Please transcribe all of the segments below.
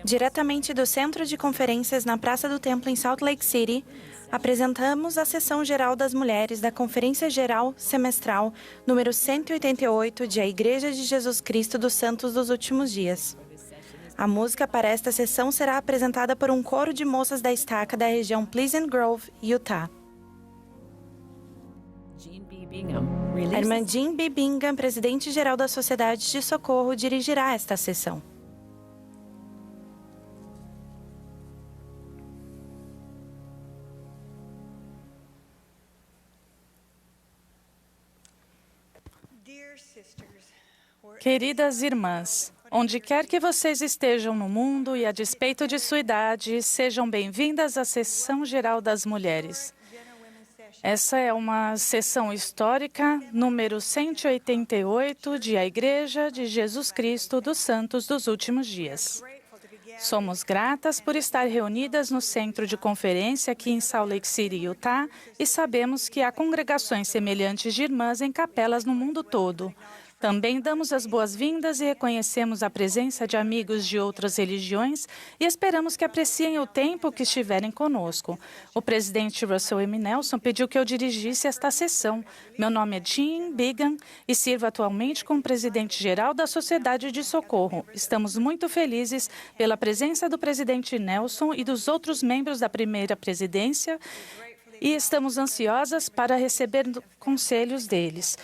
Diretamente do Centro de Conferências na Praça do Templo em Salt Lake City, apresentamos a Sessão Geral das Mulheres da Conferência Geral Semestral número 188 de A Igreja de Jesus Cristo dos Santos dos Últimos Dias. A música para esta sessão será apresentada por um coro de moças da estaca da região Pleasant Grove, Utah. A irmã Jean B. Bingham, presidente-geral da Sociedade de Socorro, dirigirá esta sessão. Queridas irmãs, onde quer que vocês estejam no mundo e a despeito de sua idade, sejam bem-vindas à Sessão Geral das Mulheres. Essa é uma sessão histórica, número 188, de A Igreja de Jesus Cristo dos Santos dos Últimos Dias. Somos gratas por estar reunidas no Centro de Conferência aqui em Salt Lake City, Utah, e sabemos que há congregações semelhantes de irmãs em capelas no mundo todo. Também damos as boas-vindas e reconhecemos a presença de amigos de outras religiões e esperamos que apreciem o tempo que estiverem conosco. O presidente Russell M. Nelson pediu que eu dirigisse esta sessão. Meu nome é Jean Bingham e sirvo atualmente como presidente-geral da Sociedade de Socorro. Estamos muito felizes pela presença do presidente Nelson e dos outros membros da primeira presidência e estamos ansiosas para receber conselhos deles.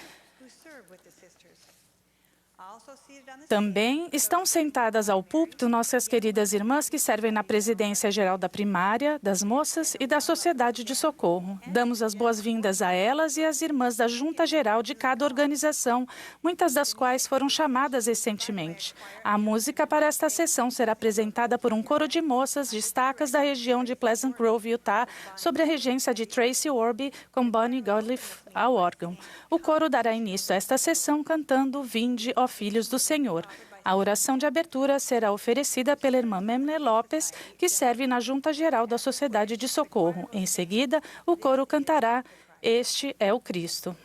Também estão sentadas ao púlpito nossas queridas irmãs que servem na presidência geral da primária, das moças e da Sociedade de Socorro. Damos as boas-vindas a elas e às irmãs da junta geral de cada organização, muitas das quais foram chamadas recentemente. A música para esta sessão será apresentada por um coro de moças de estacas da região de Pleasant Grove, Utah, sob a regência de Tracy Orby, com Bonnie Godliff ao órgão. O coro dará início a esta sessão cantando Vinde, ó Filhos do Senhor. A oração de abertura será oferecida pela irmã Memne Lopes, que serve na Junta Geral da Sociedade de Socorro. Em seguida, o coro cantará Este é o Cristo.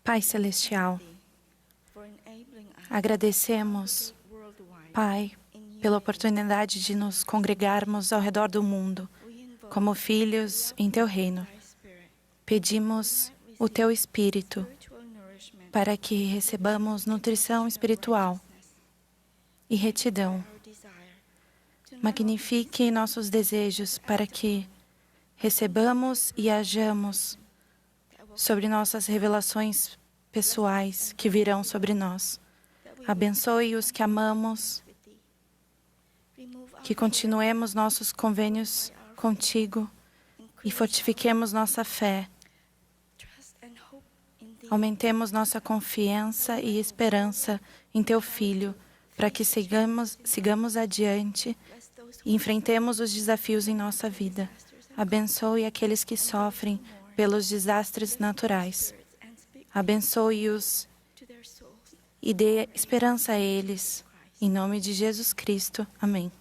Pai Celestial, agradecemos, Pai, pela oportunidade de nos congregarmos ao redor do mundo, como filhos em Teu reino. Pedimos o Teu Espírito para que recebamos nutrição espiritual e retidão. Magnifique nossos desejos para que recebamos e hajamos sobre nossas revelações pessoais que virão sobre nós. Abençoe os que amamos, que continuemos nossos convênios contigo e fortifiquemos nossa fé. Aumentemos nossa confiança e esperança em Teu Filho, para que sigamos adiante e enfrentemos os desafios em nossa vida. Abençoe aqueles que sofrem pelos desastres naturais. Abençoe-os e dê esperança a eles. Em nome de Jesus Cristo. Amém.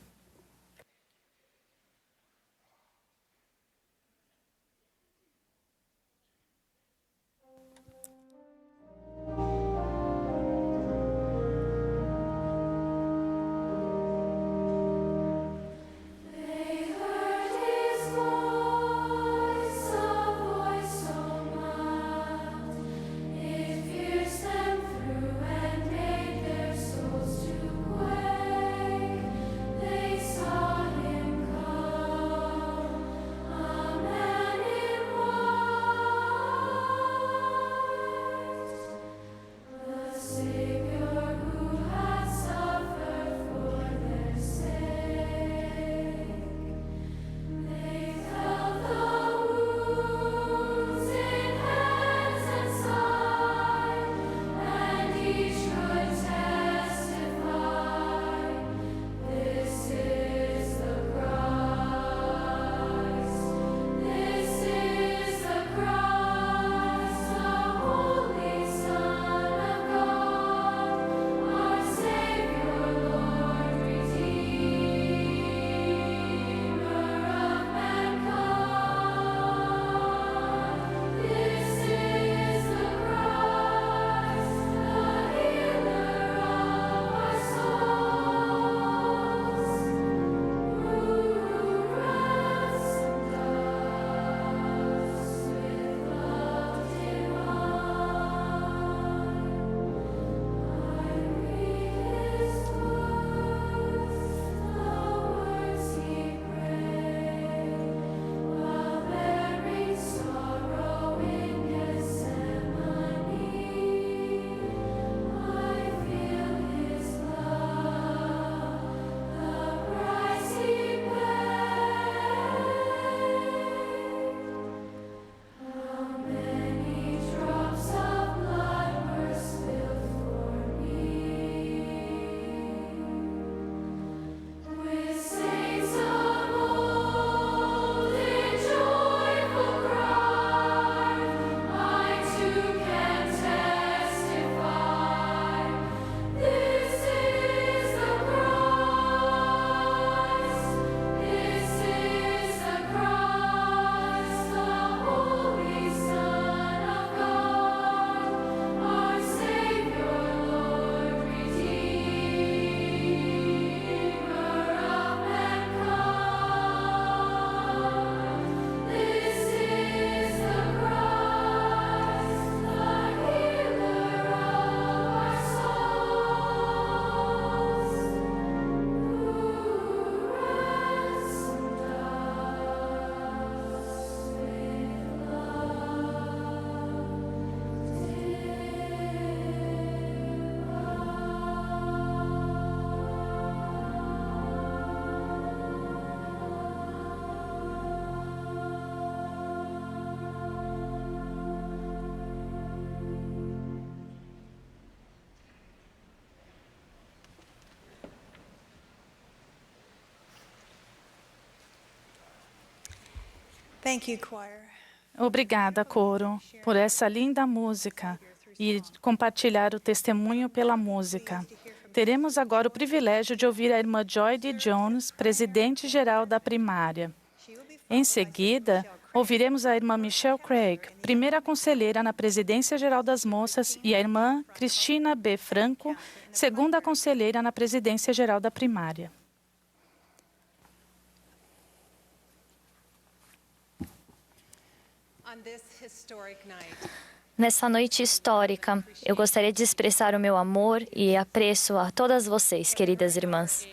Obrigada, coro, por essa linda música e compartilhar o testemunho pela música. Teremos agora o privilégio de ouvir a irmã Joy D. Jones, presidente-geral da primária. Em seguida, ouviremos a irmã Michelle Craig, primeira conselheira na Presidência Geral das Moças, e a irmã Cristina B. Franco, segunda conselheira na Presidência Geral da Primária. Nessa noite histórica, eu gostaria de expressar o meu amor e apreço a todas vocês, queridas irmãs.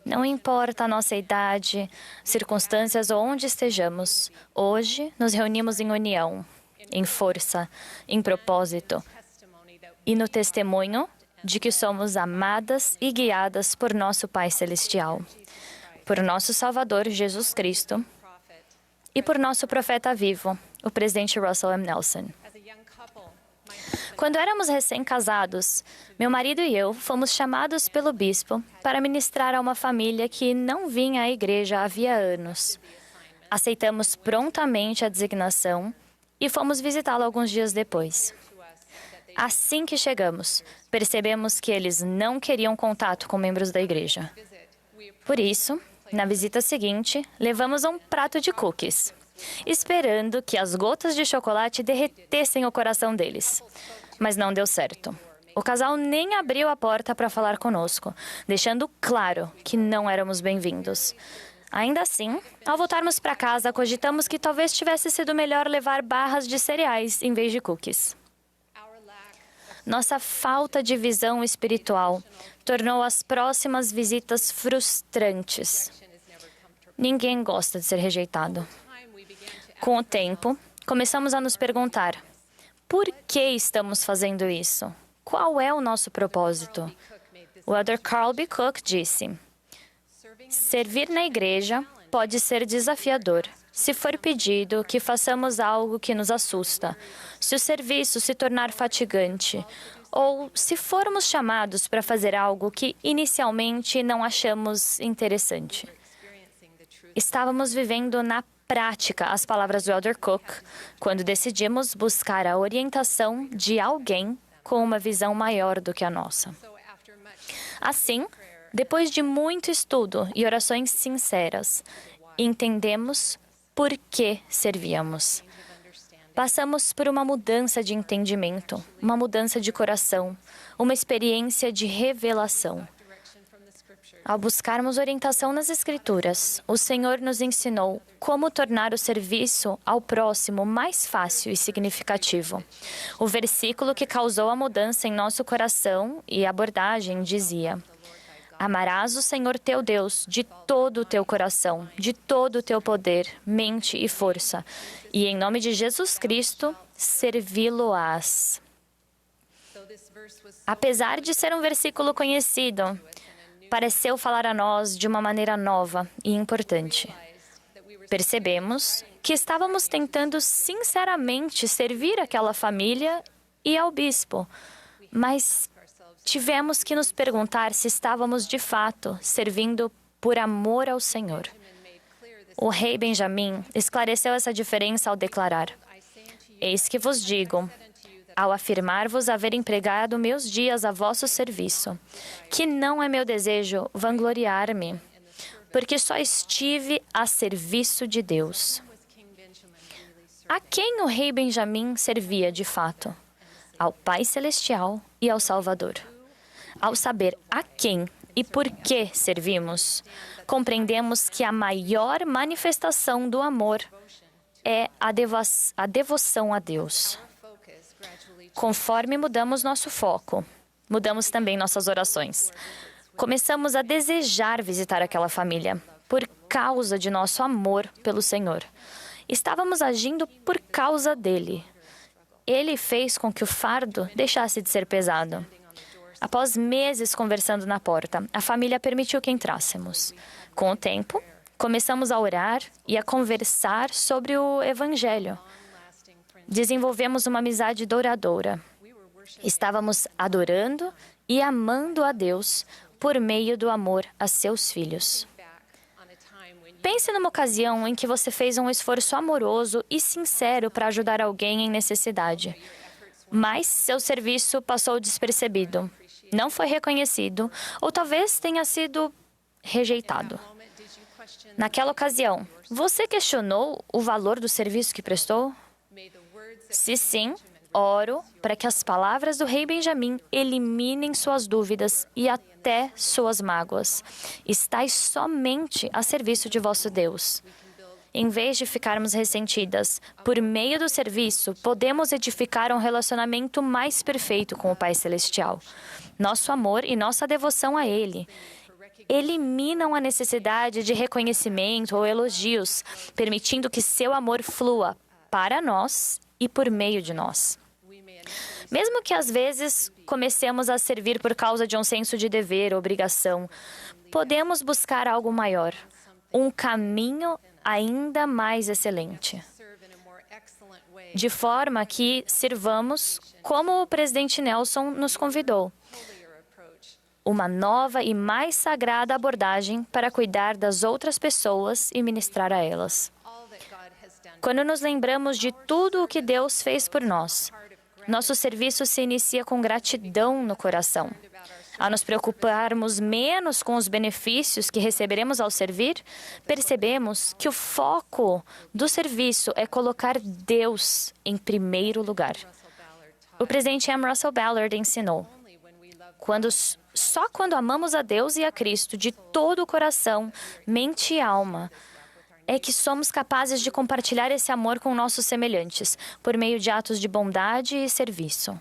Não importa a nossa idade, circunstâncias ou onde estejamos, hoje nos reunimos em união, em força, em propósito e no testemunho de que somos amadas e guiadas por nosso Pai Celestial, por nosso Salvador Jesus Cristo e por nosso profeta vivo, o presidente Russell M. Nelson. Quando éramos recém-casados, meu marido e eu fomos chamados pelo bispo para ministrar a uma família que não vinha à igreja havia anos. Aceitamos prontamente a designação e fomos visitá-lo alguns dias depois. Assim que chegamos, percebemos que eles não queriam contato com membros da igreja. Por isso, na visita seguinte, levamos um prato de cookies, esperando que as gotas de chocolate derretessem o coração deles. Mas não deu certo. O casal nem abriu a porta para falar conosco, deixando claro que não éramos bem-vindos. Ainda assim, ao voltarmos para casa, cogitamos que talvez tivesse sido melhor levar barras de cereais em vez de cookies. Nossa falta de visão espiritual tornou as próximas visitas frustrantes. Ninguém gosta de ser rejeitado. Com o tempo, começamos a nos perguntar: por que estamos fazendo isso? Qual é o nosso propósito? O elder Carl B. Cook disse: servir na igreja pode ser desafiador se for pedido que façamos algo que nos assusta, se o serviço se tornar fatigante, ou se formos chamados para fazer algo que inicialmente não achamos interessante. Estávamos vivendo na prática as palavras do elder Cook quando decidimos buscar a orientação de alguém com uma visão maior do que a nossa. Assim, depois de muito estudo e orações sinceras, entendemos por que servíamos. Passamos por uma mudança de entendimento, uma mudança de coração, uma experiência de revelação. Ao buscarmos orientação nas Escrituras, o Senhor nos ensinou como tornar o serviço ao próximo mais fácil e significativo. O versículo que causou a mudança em nosso coração e abordagem dizia: amarás o Senhor teu Deus de todo o teu coração, de todo o teu poder, mente e força, e em nome de Jesus Cristo, servi-lo-ás. Apesar de ser um versículo conhecido, pareceu falar a nós de uma maneira nova e importante. Percebemos que estávamos tentando sinceramente servir aquela família e ao bispo, mas tivemos que nos perguntar se estávamos de fato servindo por amor ao Senhor. O rei Benjamim esclareceu essa diferença ao declarar: eis que vos digo, ao afirmar-vos haver empregado meus dias a vosso serviço, que não é meu desejo vangloriar-me, porque só estive a serviço de Deus. A quem o rei Benjamim servia de fato? Ao Pai Celestial e ao Salvador. Ao saber a quem e por que servimos, compreendemos que a maior manifestação do amor é a devoção a Deus. Conforme mudamos nosso foco, mudamos também nossas orações. Começamos a desejar visitar aquela família por causa de nosso amor pelo Senhor. Estávamos agindo por causa dele. Ele fez com que o fardo deixasse de ser pesado. Após meses conversando na porta, a família permitiu que entrássemos. Com o tempo, começamos a orar e a conversar sobre o Evangelho. Desenvolvemos uma amizade duradoura. Estávamos adorando e amando a Deus por meio do amor a seus filhos. Pense numa ocasião em que você fez um esforço amoroso e sincero para ajudar alguém em necessidade, mas seu serviço passou despercebido, não foi reconhecido ou talvez tenha sido rejeitado. Naquela ocasião, você questionou o valor do serviço que prestou? Se sim, oro para que as palavras do rei Benjamim eliminem suas dúvidas e até suas mágoas. Estais somente a serviço de vosso Deus. Em vez de ficarmos ressentidas, por meio do serviço, podemos edificar um relacionamento mais perfeito com o Pai Celestial. Nosso amor e nossa devoção a Ele eliminam a necessidade de reconhecimento ou elogios, permitindo que seu amor flua para nós e por meio de nós. Mesmo que às vezes comecemos a servir por causa de um senso de dever ou obrigação, podemos buscar algo maior, um caminho ainda mais excelente, de forma que sirvamos como o presidente Nelson nos convidou. Uma nova e mais sagrada abordagem para cuidar das outras pessoas e ministrar a elas. Quando nos lembramos de tudo o que Deus fez por nós, nosso serviço se inicia com gratidão no coração. Ao nos preocuparmos menos com os benefícios que receberemos ao servir, percebemos que o foco do serviço é colocar Deus em primeiro lugar. O presidente M. Russell Ballard ensinou: só quando amamos a Deus e a Cristo de todo o coração, mente e alma, é que somos capazes de compartilhar esse amor com nossos semelhantes, por meio de atos de bondade e serviço.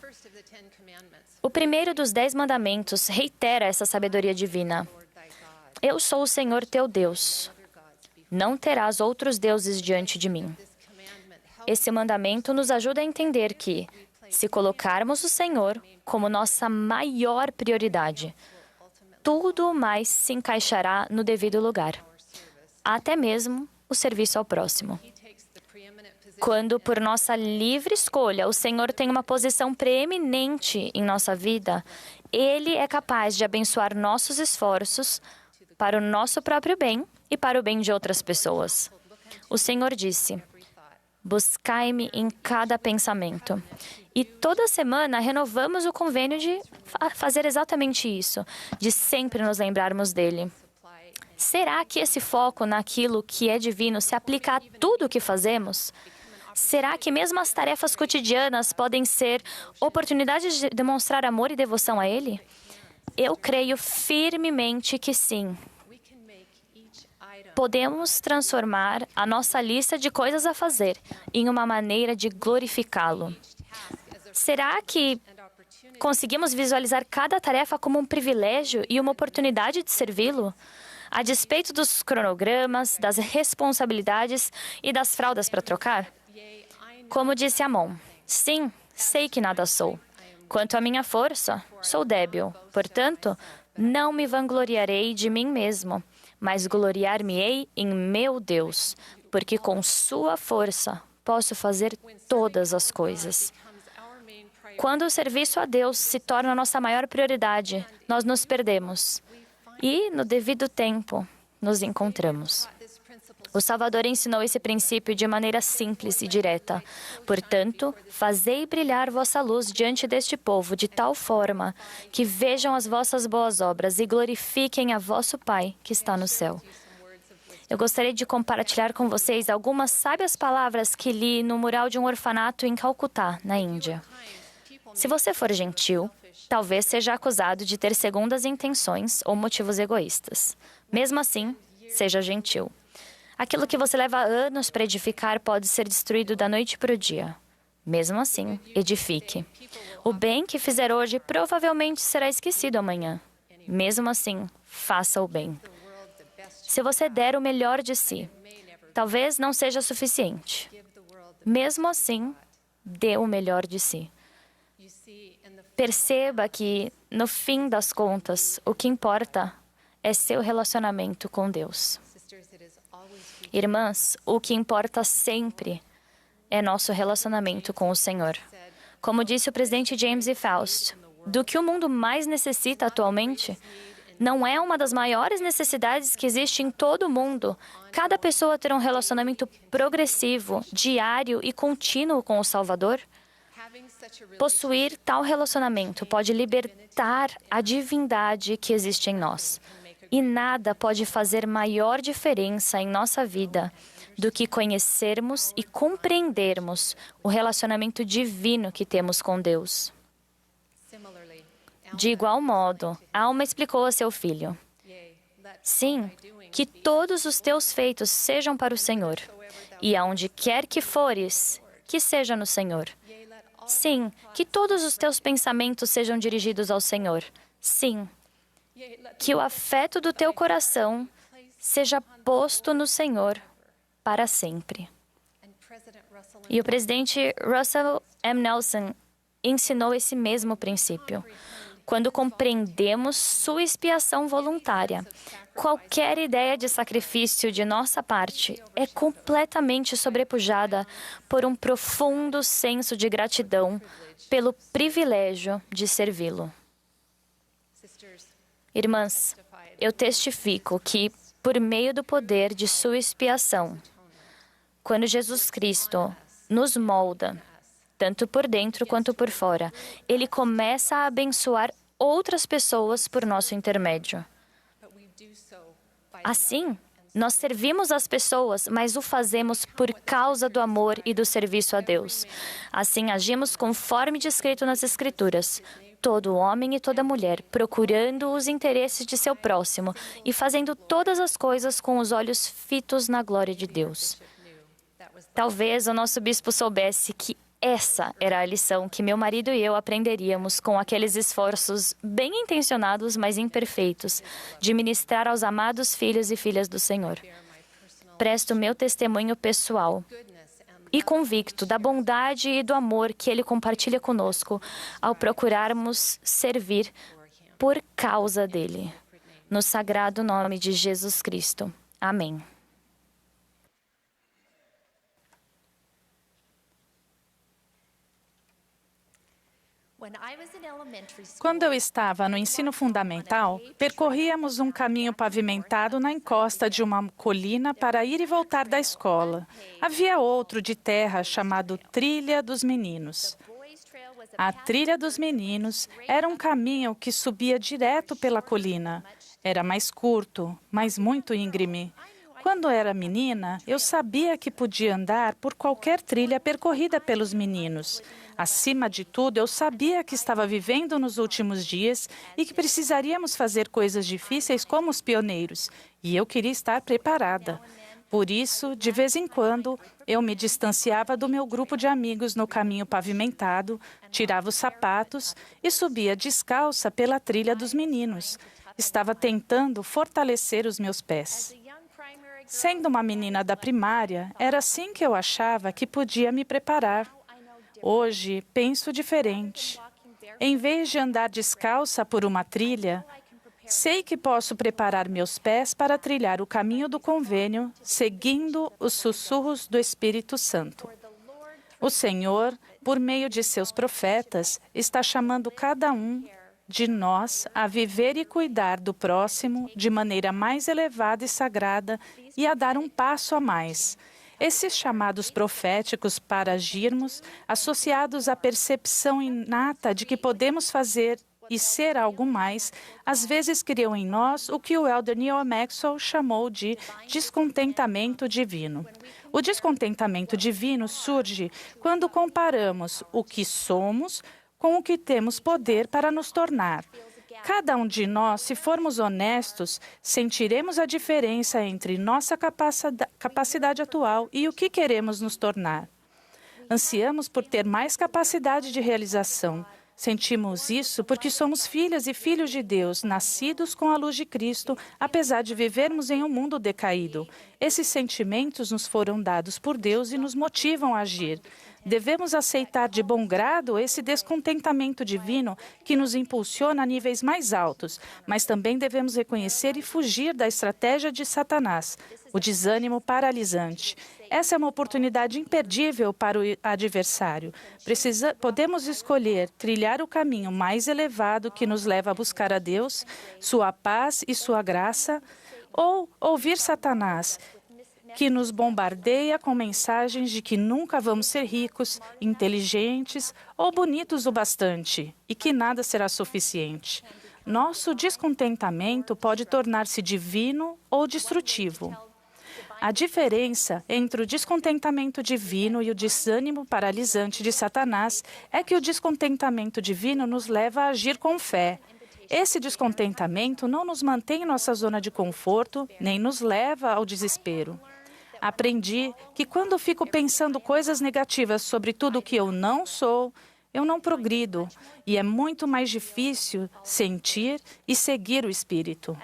O primeiro dos 10 mandamentos reitera essa sabedoria divina. Eu sou o Senhor teu Deus. Não terás outros deuses diante de mim. Esse mandamento nos ajuda a entender que, se colocarmos o Senhor como nossa maior prioridade, tudo mais se encaixará no devido lugar, até mesmo o serviço ao próximo. Quando, por nossa livre escolha, o Senhor tem uma posição preeminente em nossa vida, Ele é capaz de abençoar nossos esforços para o nosso próprio bem e para o bem de outras pessoas. O Senhor disse: buscai-me em cada pensamento. E toda semana renovamos o convênio de fazer exatamente isso, de sempre nos lembrarmos dele. Será que esse foco naquilo que é divino se aplica a tudo o que fazemos? Será que mesmo as tarefas cotidianas podem ser oportunidades de demonstrar amor e devoção a Ele? Eu creio firmemente que sim. Podemos transformar a nossa lista de coisas a fazer em uma maneira de glorificá-lo. Será que conseguimos visualizar cada tarefa como um privilégio e uma oportunidade de servi-lo? A despeito dos cronogramas, das responsabilidades e das fraldas para trocar? Como disse Amon, sim, sei que nada sou. Quanto à minha força, sou débil. Portanto, não me vangloriarei de mim mesmo, mas gloriar-me-ei em meu Deus, porque com sua força posso fazer todas as coisas. Quando o serviço a Deus se torna a nossa maior prioridade, nós nos perdemos. E, no devido tempo, nos encontramos. O Salvador ensinou esse princípio de maneira simples e direta. Portanto, fazei brilhar vossa luz diante deste povo, de tal forma que vejam as vossas boas obras e glorifiquem a vosso Pai que está no céu. Eu gostaria de compartilhar com vocês algumas sábias palavras que li no mural de um orfanato em Calcutá, na Índia. Se você for gentil, talvez seja acusado de ter segundas intenções ou motivos egoístas. Mesmo assim, seja gentil. Aquilo que você leva anos para edificar pode ser destruído da noite para o dia. Mesmo assim, edifique. O bem que fizer hoje provavelmente será esquecido amanhã. Mesmo assim, faça o bem. Se você der o melhor de si, talvez não seja suficiente. Mesmo assim, dê o melhor de si. Perceba que, no fim das contas, o que importa é seu relacionamento com Deus. Irmãs, o que importa sempre é nosso relacionamento com o Senhor. Como disse o presidente James E. Faust, do que o mundo mais necessita atualmente, não é uma das maiores necessidades que existe em todo o mundo cada pessoa ter um relacionamento progressivo, diário e contínuo com o Salvador? Possuir tal relacionamento pode libertar a divindade que existe em nós E nada pode fazer maior diferença em nossa vida do que conhecermos e compreendermos o relacionamento divino que temos com Deus. De igual modo, Alma explicou a seu filho: sim, que todos os teus feitos sejam para o Senhor, e aonde quer que fores, que seja no Senhor. Sim, que todos os teus pensamentos sejam dirigidos ao Senhor. Sim, que o afeto do teu coração seja posto no Senhor para sempre. E o presidente Russell M. Nelson ensinou esse mesmo princípio. Quando compreendemos sua expiação voluntária, qualquer ideia de sacrifício de nossa parte é completamente sobrepujada por um profundo senso de gratidão pelo privilégio de servi-lo. Irmãs, eu testifico que, por meio do poder de sua expiação, quando Jesus Cristo nos molda, tanto por dentro quanto por fora, Ele começa a abençoar outras pessoas por nosso intermédio. Assim, nós servimos as pessoas, mas o fazemos por causa do amor e do serviço a Deus. Assim, agimos conforme descrito nas Escrituras. Todo homem e toda mulher, procurando os interesses de seu próximo e fazendo todas as coisas com os olhos fitos na glória de Deus. Talvez o nosso bispo soubesse que essa era a lição que meu marido e eu aprenderíamos com aqueles esforços bem intencionados, mas imperfeitos, de ministrar aos amados filhos e filhas do Senhor. Presto meu testemunho pessoal e convicto da bondade e do amor que Ele compartilha conosco ao procurarmos servir por causa dEle. No sagrado nome de Jesus Cristo. Amém. Quando eu estava no ensino fundamental, percorríamos um caminho pavimentado na encosta de uma colina para ir e voltar da escola. Havia outro de terra chamado Trilha dos Meninos. A Trilha dos Meninos era um caminho que subia direto pela colina. Era mais curto, mas muito íngreme. Quando era menina, eu sabia que podia andar por qualquer trilha percorrida pelos meninos. Acima de tudo, eu sabia que estava vivendo nos últimos dias e que precisaríamos fazer coisas difíceis como os pioneiros. E eu queria estar preparada. Por isso, de vez em quando, eu me distanciava do meu grupo de amigos no caminho pavimentado, tirava os sapatos e subia descalça pela trilha dos meninos. Estava tentando fortalecer os meus pés. Sendo uma menina da primária, era assim que eu achava que podia me preparar. Hoje, penso diferente. Em vez de andar descalça por uma trilha, sei que posso preparar meus pés para trilhar o caminho do convênio, seguindo os sussurros do Espírito Santo. O Senhor, por meio de seus profetas, está chamando cada um de nós a viver e cuidar do próximo de maneira mais elevada e sagrada e a dar um passo a mais. Esses chamados proféticos para agirmos, associados à percepção inata de que podemos fazer e ser algo mais, às vezes criam em nós o que o elder Neil Maxwell chamou de descontentamento divino. O descontentamento divino surge quando comparamos o que somos com o que temos poder para nos tornar. Cada um de nós, se formos honestos, sentiremos a diferença entre nossa capacidade atual e o que queremos nos tornar. Ansiamos por ter mais capacidade de realização. Sentimos isso porque somos filhas e filhos de Deus, nascidos com a luz de Cristo, apesar de vivermos em um mundo decaído. Esses sentimentos nos foram dados por Deus e nos motivam a agir. Devemos aceitar de bom grado esse descontentamento divino que nos impulsiona a níveis mais altos, mas também devemos reconhecer e fugir da estratégia de Satanás, o desânimo paralisante. Essa é uma oportunidade imperdível para o adversário. Podemos escolher trilhar o caminho mais elevado que nos leva a buscar a Deus, sua paz e sua graça, ou ouvir Satanás, que nos bombardeia com mensagens de que nunca vamos ser ricos, inteligentes ou bonitos o bastante e que nada será suficiente. Nosso descontentamento pode tornar-se divino ou destrutivo. A diferença entre o descontentamento divino e o desânimo paralisante de Satanás é que o descontentamento divino nos leva a agir com fé. Esse descontentamento não nos mantém em nossa zona de conforto, nem nos leva ao desespero. Aprendi que quando fico pensando coisas negativas sobre tudo o que eu não sou, eu não progrido, e é muito mais difícil sentir e seguir o Espírito.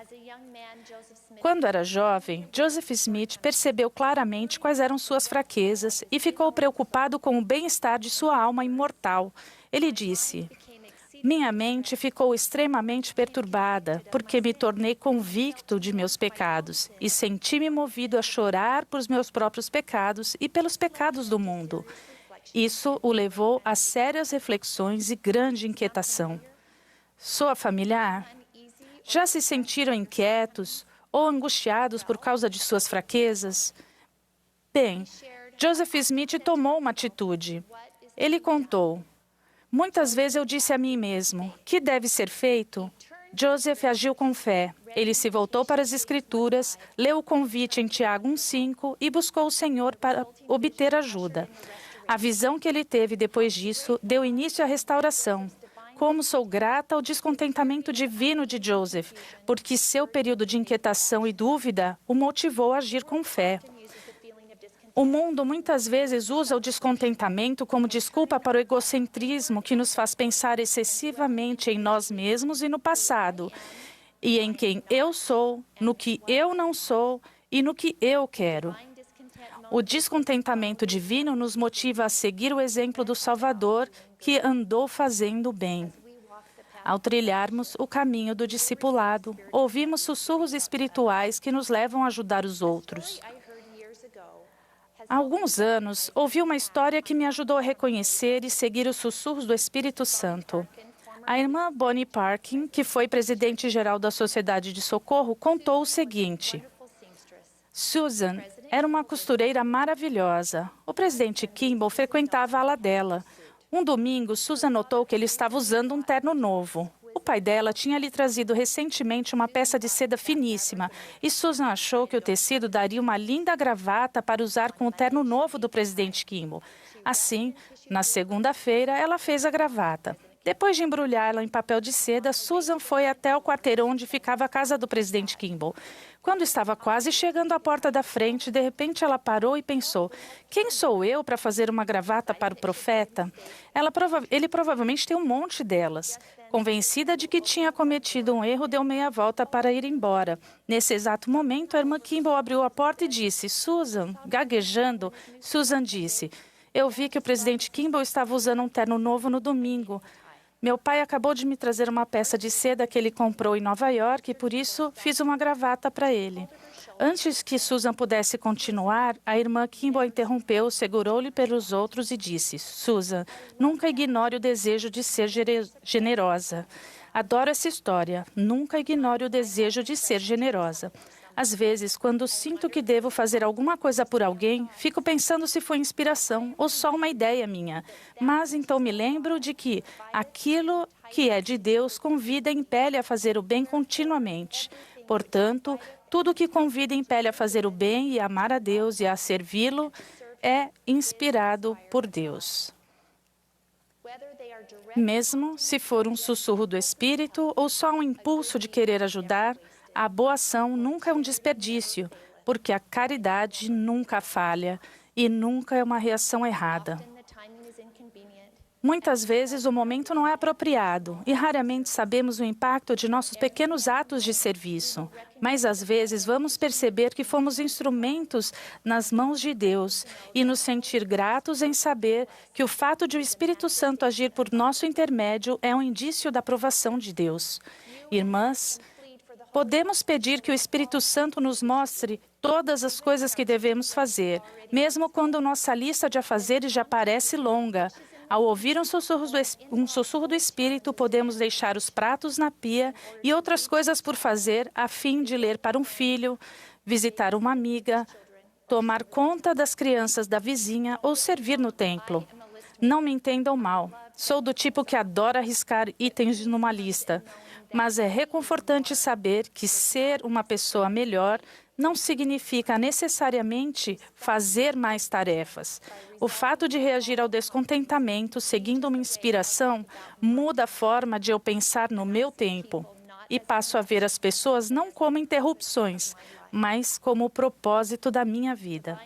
Quando era jovem, Joseph Smith percebeu claramente quais eram suas fraquezas e ficou preocupado com o bem-estar de sua alma imortal. Ele disse: "Minha mente ficou extremamente perturbada, porque me tornei convicto de meus pecados e senti-me movido a chorar por meus próprios pecados e pelos pecados do mundo. Isso o levou a sérias reflexões e grande inquietação." Soa familiar? Já se sentiram inquietos ou angustiados por causa de suas fraquezas? Bem, Joseph Smith tomou uma atitude. Ele contou: "Muitas vezes eu disse a mim mesmo, que deve ser feito?" Joseph agiu com fé. Ele se voltou para as Escrituras, leu o convite em Tiago 1,5 e buscou o Senhor para obter ajuda. A visão que ele teve depois disso deu início à restauração. Como sou grata ao descontentamento divino de Joseph, porque seu período de inquietação e dúvida o motivou a agir com fé. O mundo muitas vezes usa o descontentamento como desculpa para o egocentrismo que nos faz pensar excessivamente em nós mesmos e no passado, e em quem eu sou, no que eu não sou e no que eu quero. O descontentamento divino nos motiva a seguir o exemplo do Salvador, que andou fazendo o bem. Ao trilharmos o caminho do discipulado, ouvimos sussurros espirituais que nos levam a ajudar os outros. Há alguns anos, ouvi uma história que me ajudou a reconhecer e seguir os sussurros do Espírito Santo. A irmã Bonnie Parkin, que foi presidente-geral da Sociedade de Socorro, contou o seguinte: Susan era uma costureira maravilhosa. O presidente Kimball frequentava a ala dela. Um domingo, Susan notou que ele estava usando um terno novo. O pai dela tinha lhe trazido recentemente uma peça de seda finíssima e Susan achou que o tecido daria uma linda gravata para usar com o terno novo do presidente Kimball. Assim, na segunda-feira, ela fez a gravata. Depois de embrulhá-la em papel de seda, Susan foi até o quarteirão onde ficava a casa do presidente Kimball. Quando estava quase chegando à porta da frente, de repente ela parou e pensou: quem sou eu para fazer uma gravata para o profeta? Ele provavelmente tem um monte delas. Convencida de que tinha cometido um erro, deu meia volta para ir embora. Nesse exato momento, a irmã Kimball abriu a porta e disse: Susan, gaguejando, Susan disse: eu vi que o presidente Kimball estava usando um terno novo no domingo. Meu pai acabou de me trazer uma peça de seda que ele comprou em Nova York e, por isso, fiz uma gravata para ele. Antes que Susan pudesse continuar, a irmã Kimball interrompeu, segurou-lhe pelos outros e disse: Susan, nunca ignore o desejo de ser generosa. Adoro essa história. Nunca ignore o desejo de ser generosa. Às vezes, quando sinto que devo fazer alguma coisa por alguém, fico pensando se foi inspiração ou só uma ideia minha. Mas então me lembro de que aquilo que é de Deus convida e impele a fazer o bem continuamente. Portanto, tudo que convida e impele a fazer o bem e a amar a Deus e a servi-lo é inspirado por Deus. Mesmo se for um sussurro do Espírito ou só um impulso de querer ajudar, a boa ação nunca é um desperdício, porque a caridade nunca falha e nunca é uma reação errada. Muitas vezes o momento não é apropriado e raramente sabemos o impacto de nossos pequenos atos de serviço. Mas às vezes vamos perceber que fomos instrumentos nas mãos de Deus e nos sentir gratos em saber que o fato de o Espírito Santo agir por nosso intermédio é um indício da aprovação de Deus. Irmãs, podemos pedir que o Espírito Santo nos mostre todas as coisas que devemos fazer, mesmo quando nossa lista de afazeres já parece longa. Ao ouvir um sussurro do Espírito, podemos deixar os pratos na pia e outras coisas por fazer a fim de ler para um filho, visitar uma amiga, tomar conta das crianças da vizinha ou servir no templo. Não me entendam mal. Sou do tipo que adora arriscar itens numa lista. Mas é reconfortante saber que ser uma pessoa melhor não significa necessariamente fazer mais tarefas. O fato de reagir ao descontentamento seguindo uma inspiração muda a forma de eu pensar no meu tempo. E passo a ver as pessoas não como interrupções, mas como o propósito da minha vida.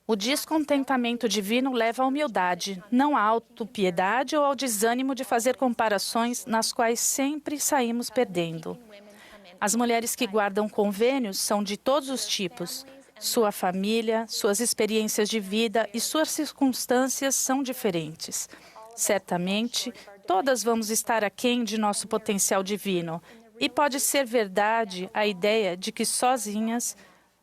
O descontentamento divino leva à humildade, não à autopiedade ou ao desânimo de fazer comparações nas quais sempre saímos perdendo. As mulheres que guardam convênios são de todos os tipos. Sua família, suas experiências de vida e suas circunstâncias são diferentes. Certamente, todas vamos estar aquém de nosso potencial divino. E pode ser verdade a ideia de que sozinhas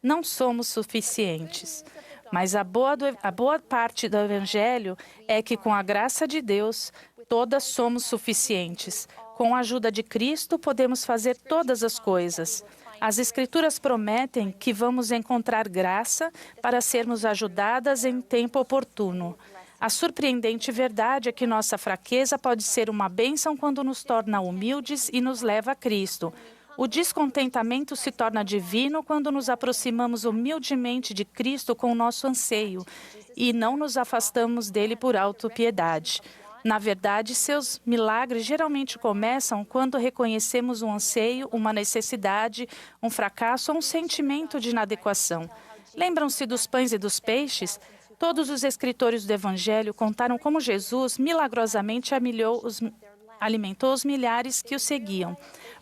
não somos suficientes. Mas a boa parte do Evangelho é que, com a graça de Deus, todas somos suficientes. Com a ajuda de Cristo, podemos fazer todas as coisas. As Escrituras prometem que vamos encontrar graça para sermos ajudadas em tempo oportuno. A surpreendente verdade é que nossa fraqueza pode ser uma bênção quando nos torna humildes e nos leva a Cristo. O descontentamento se torna divino quando nos aproximamos humildemente de Cristo com o nosso anseio e não nos afastamos dele por autopiedade. Na verdade, seus milagres geralmente começam quando reconhecemos um anseio, uma necessidade, um fracasso ou um sentimento de inadequação. Lembram-se dos pães e dos peixes? Todos os escritores do Evangelho contaram como Jesus milagrosamente alimentou os milhares que o seguiam.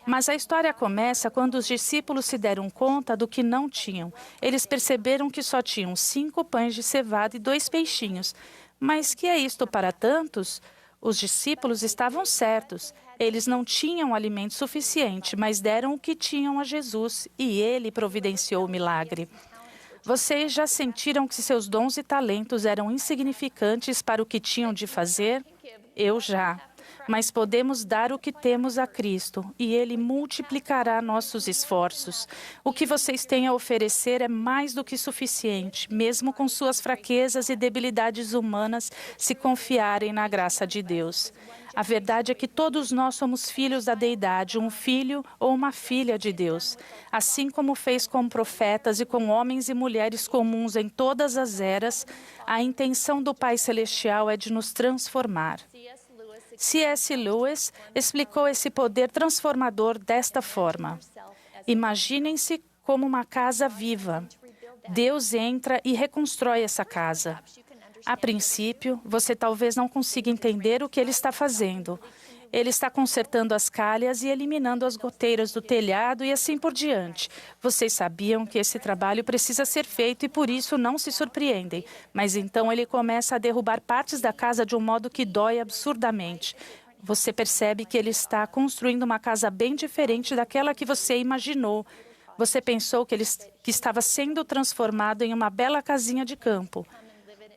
Mas a história começa quando os discípulos se deram conta do que não tinham. Eles perceberam que só tinham 5 pães de cevada e 2 peixinhos. Mas que é isto para tantos? Os discípulos estavam certos. Eles não tinham alimento suficiente, mas deram o que tinham a Jesus e ele providenciou o milagre. Vocês já sentiram que seus dons e talentos eram insignificantes para o que tinham de fazer? Eu já. Mas podemos dar o que temos a Cristo e Ele multiplicará nossos esforços. O que vocês têm a oferecer é mais do que suficiente, mesmo com suas fraquezas e debilidades humanas, se confiarem na graça de Deus. A verdade é que todos nós somos filhos da deidade, um filho ou uma filha de Deus. Assim como fez com profetas e com homens e mulheres comuns em todas as eras, a intenção do Pai Celestial é de nos transformar. C.S. Lewis explicou esse poder transformador desta forma. Imaginem-se como uma casa viva. Deus entra e reconstrói essa casa. A princípio, você talvez não consiga entender o que ele está fazendo. Ele está consertando as calhas e eliminando as goteiras do telhado e assim por diante. Vocês sabiam que esse trabalho precisa ser feito e por isso não se surpreendem. Mas então ele começa a derrubar partes da casa de um modo que dói absurdamente. Você percebe que ele está construindo uma casa bem diferente daquela que você imaginou. Você pensou que estava sendo transformado em uma bela casinha de campo.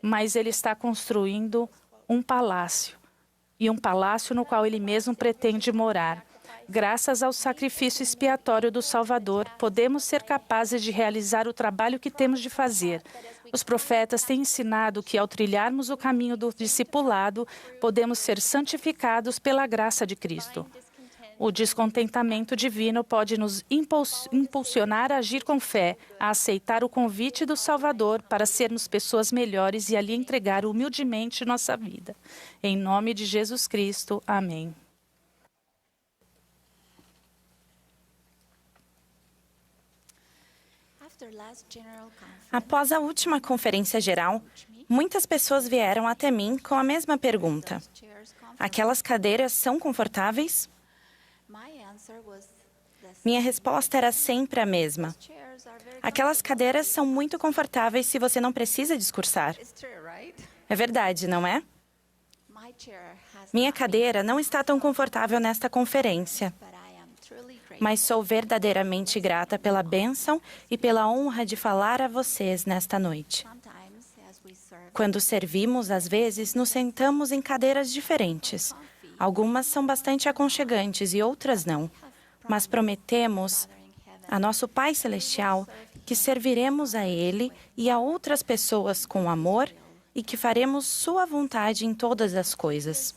Mas ele está construindo um palácio. E um palácio no qual ele mesmo pretende morar. Graças ao sacrifício expiatório do Salvador, podemos ser capazes de realizar o trabalho que temos de fazer. Os profetas têm ensinado que, ao trilharmos o caminho do discipulado, podemos ser santificados pela graça de Cristo. O descontentamento divino pode nos impulsionar a agir com fé, a aceitar o convite do Salvador para sermos pessoas melhores e a lhe entregar humildemente nossa vida. Em nome de Jesus Cristo. Amém. Após a última conferência geral, muitas pessoas vieram até mim com a mesma pergunta. Aquelas cadeiras são confortáveis? Minha resposta era sempre a mesma. Aquelas cadeiras são muito confortáveis se você não precisa discursar. É verdade, não é? Minha cadeira não está tão confortável nesta conferência, mas sou verdadeiramente grata pela bênção e pela honra de falar a vocês nesta noite. Quando servimos, às vezes, nos sentamos em cadeiras diferentes. Algumas são bastante aconchegantes e outras não. Mas prometemos a nosso Pai Celestial que serviremos a Ele e a outras pessoas com amor e que faremos sua vontade em todas as coisas.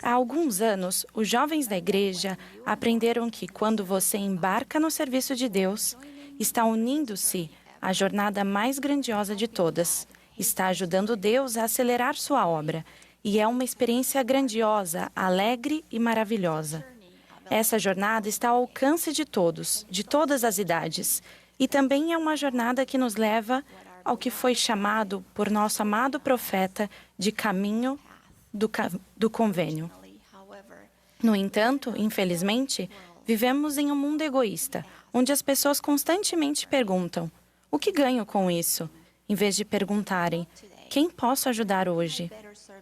Há alguns anos, os jovens da igreja aprenderam que quando você embarca no serviço de Deus, está unindo-se à jornada mais grandiosa de todas. Está ajudando Deus a acelerar sua obra. E é uma experiência grandiosa, alegre e maravilhosa. Essa jornada está ao alcance de todos, de todas as idades. E também é uma jornada que nos leva ao que foi chamado por nosso amado profeta de caminho do convênio. No entanto, infelizmente, vivemos em um mundo egoísta, onde as pessoas constantemente perguntam: o que ganho com isso? Em vez de perguntarem: quem posso ajudar hoje?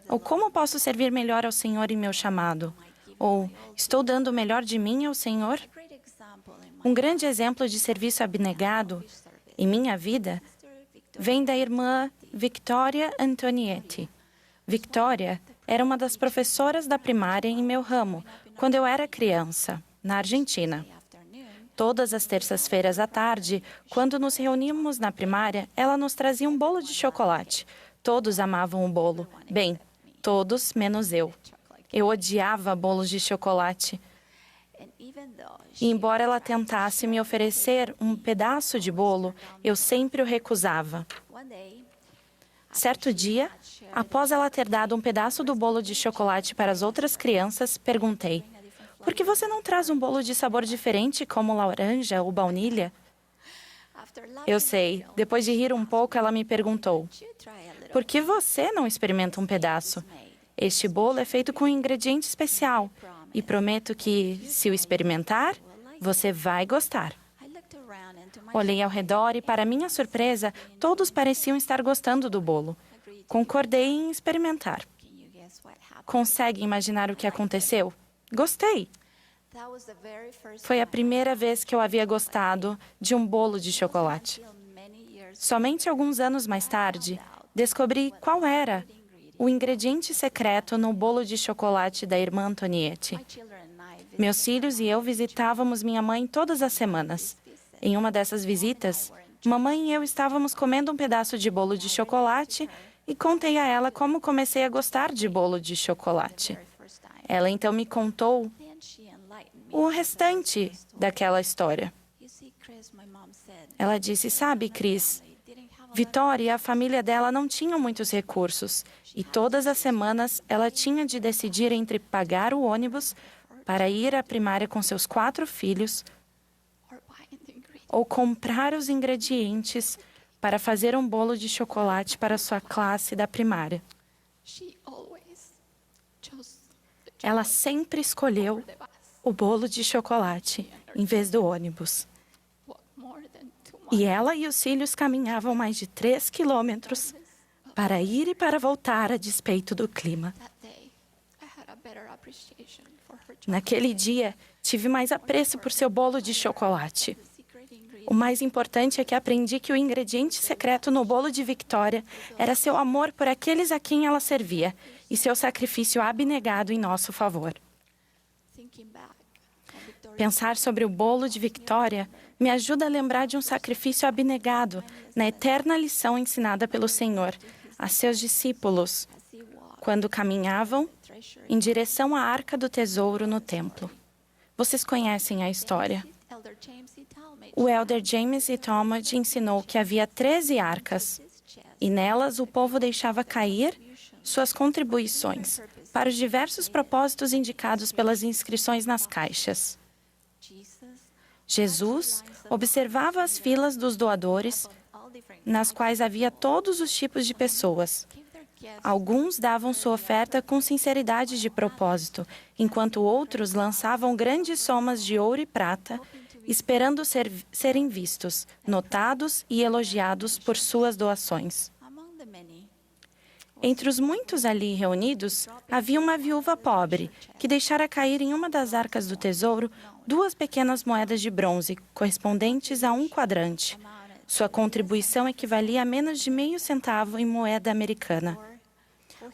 Ou como posso servir melhor ao Senhor em meu chamado? Ou estou dando o melhor de mim ao Senhor? Um grande exemplo de serviço abnegado em minha vida vem da irmã Victoria Antonietti. Victoria era uma das professoras da primária em meu ramo, quando eu era criança, na Argentina. Todas as terças-feiras à tarde, quando nos reuníamos na primária, ela nos trazia um bolo de chocolate. Todos amavam o bolo. Bem, todos menos eu. Eu odiava bolos de chocolate. E embora ela tentasse me oferecer um pedaço de bolo, eu sempre o recusava. Certo dia, após ela ter dado um pedaço do bolo de chocolate para as outras crianças, perguntei: por que você não traz um bolo de sabor diferente, como laranja ou baunilha? Eu sei. Depois de rir um pouco, ela me perguntou: por que você não experimenta um pedaço? Este bolo é feito com um ingrediente especial e prometo que, se o experimentar, você vai gostar. Olhei ao redor e, para minha surpresa, todos pareciam estar gostando do bolo. Concordei em experimentar. Consegue imaginar o que aconteceu? Gostei! Foi a primeira vez que eu havia gostado de um bolo de chocolate. Somente alguns anos mais tarde, descobri qual era o ingrediente secreto no bolo de chocolate da irmã Antonietti. Meus filhos e eu visitávamos minha mãe todas as semanas. Em uma dessas visitas, mamãe e eu estávamos comendo um pedaço de bolo de chocolate e contei a ela como comecei a gostar de bolo de chocolate. Ela então me contou o restante daquela história. Ela disse: sabe, Chris, Vitória e a família dela não tinham muitos recursos e todas as semanas ela tinha de decidir entre pagar o ônibus para ir à primária com seus 4 filhos ou comprar os ingredientes para fazer um bolo de chocolate para sua classe da primária. Ela sempre escolheu o bolo de chocolate em vez do ônibus. E ela e os filhos caminhavam mais de 3 quilômetros para ir e para voltar a despeito do clima. Naquele dia, tive mais apreço por seu bolo de chocolate. O mais importante é que aprendi que o ingrediente secreto no bolo de Victoria era seu amor por aqueles a quem ela servia e seu sacrifício abnegado em nosso favor. Pensar sobre o bolo de Victoria me ajuda a lembrar de um sacrifício abnegado na eterna lição ensinada pelo Senhor a seus discípulos quando caminhavam em direção à Arca do Tesouro no templo. Vocês conhecem a história. O elder James E. Talmage ensinou que havia 13 arcas e nelas o povo deixava cair suas contribuições para os diversos propósitos indicados pelas inscrições nas caixas. Jesus observava as filas dos doadores, nas quais havia todos os tipos de pessoas. Alguns davam sua oferta com sinceridade de propósito, enquanto outros lançavam grandes somas de ouro e prata, esperando serem vistos, notados e elogiados por suas doações. Entre os muitos ali reunidos, havia uma viúva pobre, que deixara cair em uma das arcas do tesouro 2 pequenas moedas de bronze, correspondentes a 1 quadrante. Sua contribuição equivalia a menos de meio centavo em moeda americana.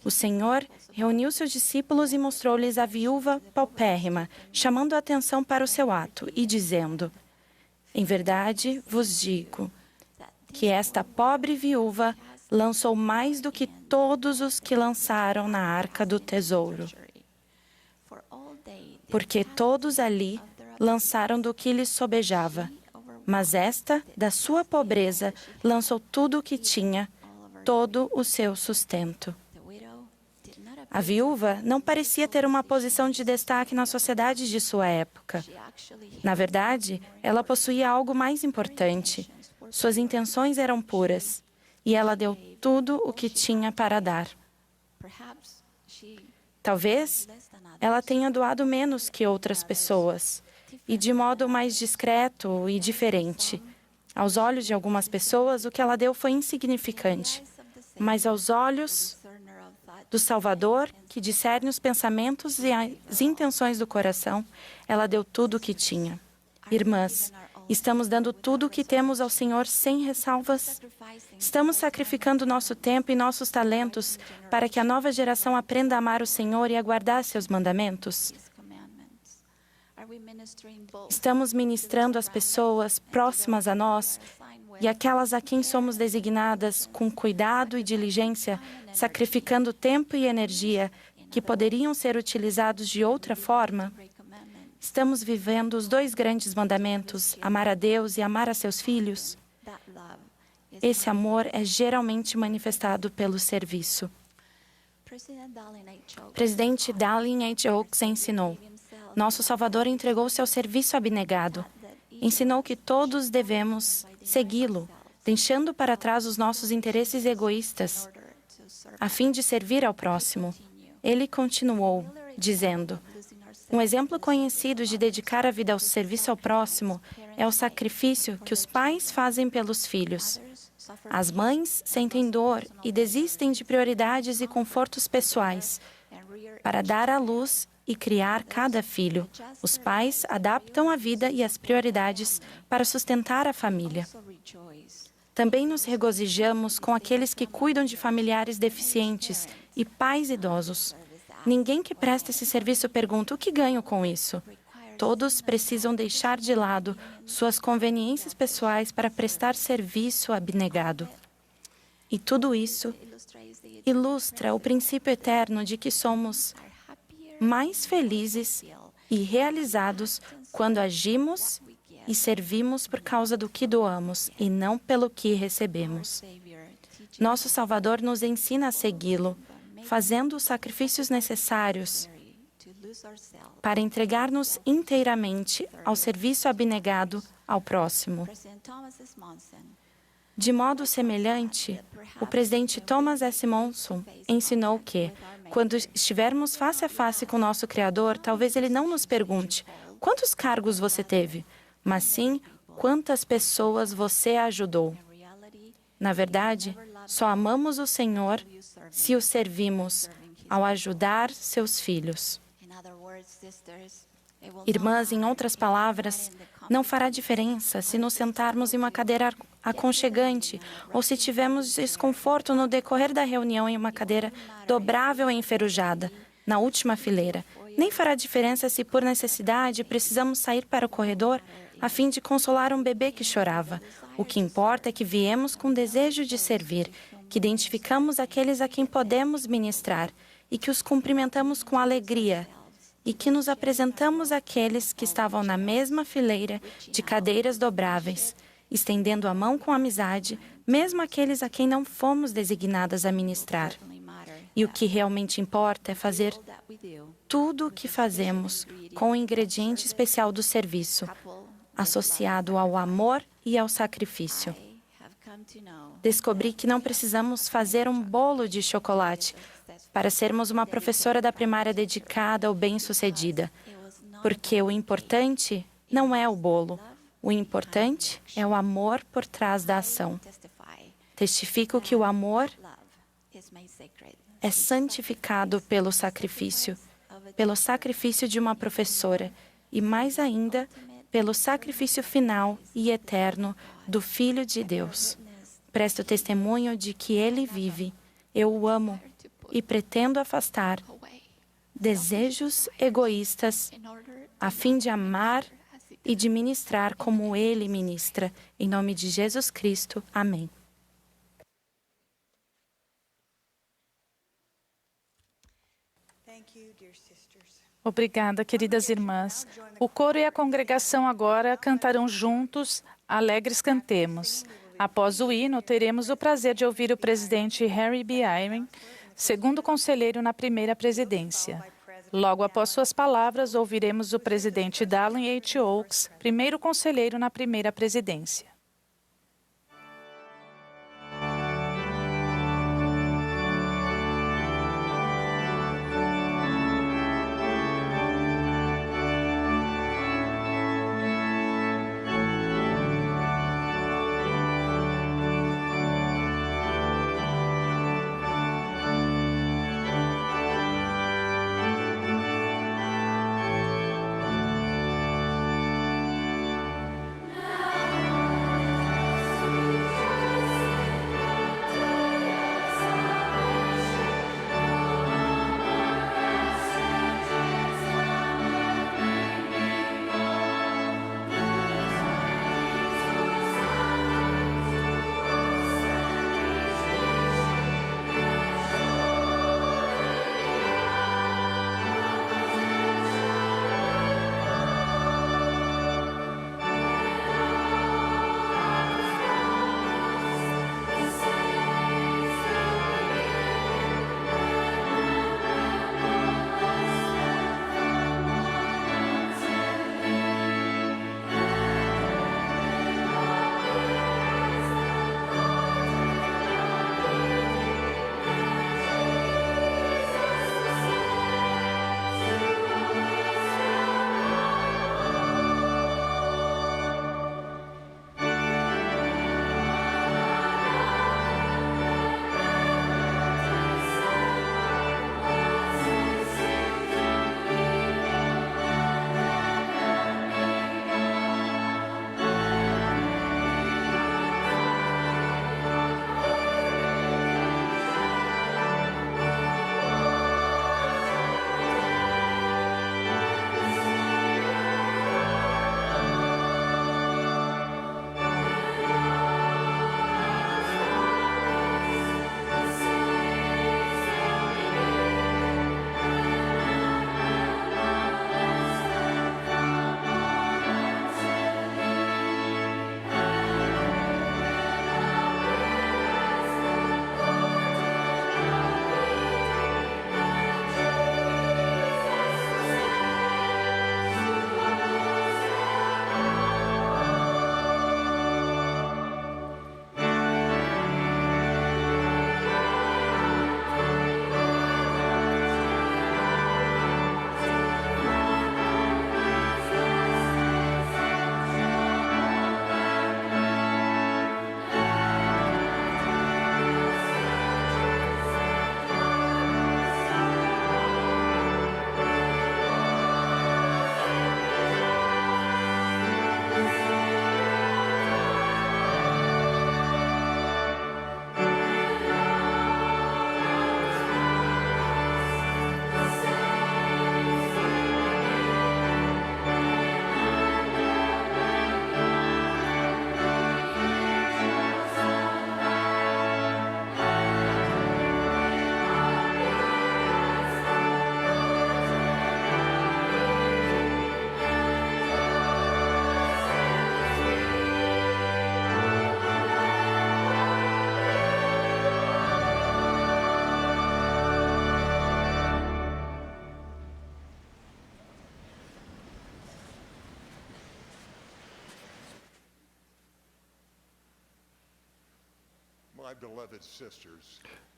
O Senhor reuniu seus discípulos e mostrou-lhes a viúva paupérrima, chamando a atenção para o seu ato e dizendo: em verdade vos digo que esta pobre viúva lançou mais do que todos os que lançaram na arca do tesouro. Porque todos ali lançaram do que lhes sobejava. Mas esta, da sua pobreza, lançou tudo o que tinha, todo o seu sustento. A viúva não parecia ter uma posição de destaque na sociedade de sua época. Na verdade, ela possuía algo mais importante. Suas intenções eram puras, e ela deu tudo o que tinha para dar. Talvez ela tenha doado menos que outras pessoas, e de modo mais discreto e diferente. Aos olhos de algumas pessoas, o que ela deu foi insignificante, mas aos olhos do Salvador, que discerne os pensamentos e as intenções do coração, ela deu tudo o que tinha. Irmãs, estamos dando tudo o que temos ao Senhor sem ressalvas? Estamos sacrificando nosso tempo e nossos talentos para que a nova geração aprenda a amar o Senhor e a guardar seus mandamentos? Estamos ministrando às pessoas próximas a nós e aquelas a quem somos designadas com cuidado e diligência, sacrificando tempo e energia que poderiam ser utilizados de outra forma? Estamos vivendo os 2 grandes mandamentos, amar a Deus e amar a seus filhos? Esse amor é geralmente manifestado pelo serviço. Presidente Dallin H. Oaks ensinou: nosso Salvador entregou seu serviço abnegado. Ensinou que todos devemos segui-lo, deixando para trás os nossos interesses egoístas, a fim de servir ao próximo. Ele continuou, dizendo: um exemplo conhecido de dedicar a vida ao serviço ao próximo é o sacrifício que os pais fazem pelos filhos. As mães sentem dor e desistem de prioridades e confortos pessoais para dar à luz e criar cada filho. Os pais adaptam a vida e as prioridades para sustentar a família. Também nos regozijamos com aqueles que cuidam de familiares deficientes e pais idosos. Ninguém que presta esse serviço pergunta: o que ganho com isso? Todos precisam deixar de lado suas conveniências pessoais para prestar serviço abnegado. E tudo isso ilustra o princípio eterno de que somos mais felizes e realizados quando agimos e servimos por causa do que doamos e não pelo que recebemos. Nosso Salvador nos ensina a segui-lo, fazendo os sacrifícios necessários para entregar-nos inteiramente ao serviço abnegado ao próximo. De modo semelhante, o presidente Thomas S. Monson ensinou que, quando estivermos face a face com nosso Criador, talvez Ele não nos pergunte: quantos cargos você teve? Mas sim, quantas pessoas você ajudou. Na verdade, só amamos o Senhor se o servimos ao ajudar seus filhos. Irmãs, em outras palavras, não fará diferença se nos sentarmos em uma cadeira aconchegante ou se tivermos desconforto no decorrer da reunião em uma cadeira dobrável e enferrujada, na última fileira. Nem fará diferença se, por necessidade, precisamos sair para o corredor a fim de consolar um bebê que chorava. O que importa é que viemos com desejo de servir, que identificamos aqueles a quem podemos ministrar e que os cumprimentamos com alegria, e que nos apresentamos àqueles que estavam na mesma fileira de cadeiras dobráveis, estendendo a mão com amizade, mesmo aqueles a quem não fomos designadas a ministrar. E o que realmente importa é fazer tudo o que fazemos com o ingrediente especial do serviço, associado ao amor e ao sacrifício. Descobri que não precisamos fazer um bolo de chocolate para sermos uma professora da primária dedicada ou bem-sucedida, porque o importante não é o bolo, o importante é o amor por trás da ação. Testifico que o amor é santificado pelo sacrifício de uma professora e, mais ainda, pelo sacrifício final e eterno do Filho de Deus. Presto testemunho de que Ele vive, eu o amo e pretendo afastar desejos egoístas a fim de amar e de ministrar como Ele ministra. Em nome de Jesus Cristo. Amém. Obrigada, queridas irmãs. O coro e a congregação agora cantarão juntos Alegres Cantemos. Após o hino, teremos o prazer de ouvir o presidente Harry B. Eyring, segundo conselheiro na primeira presidência. Logo após suas palavras, ouviremos o presidente Dallin H. Oaks, primeiro conselheiro na primeira presidência.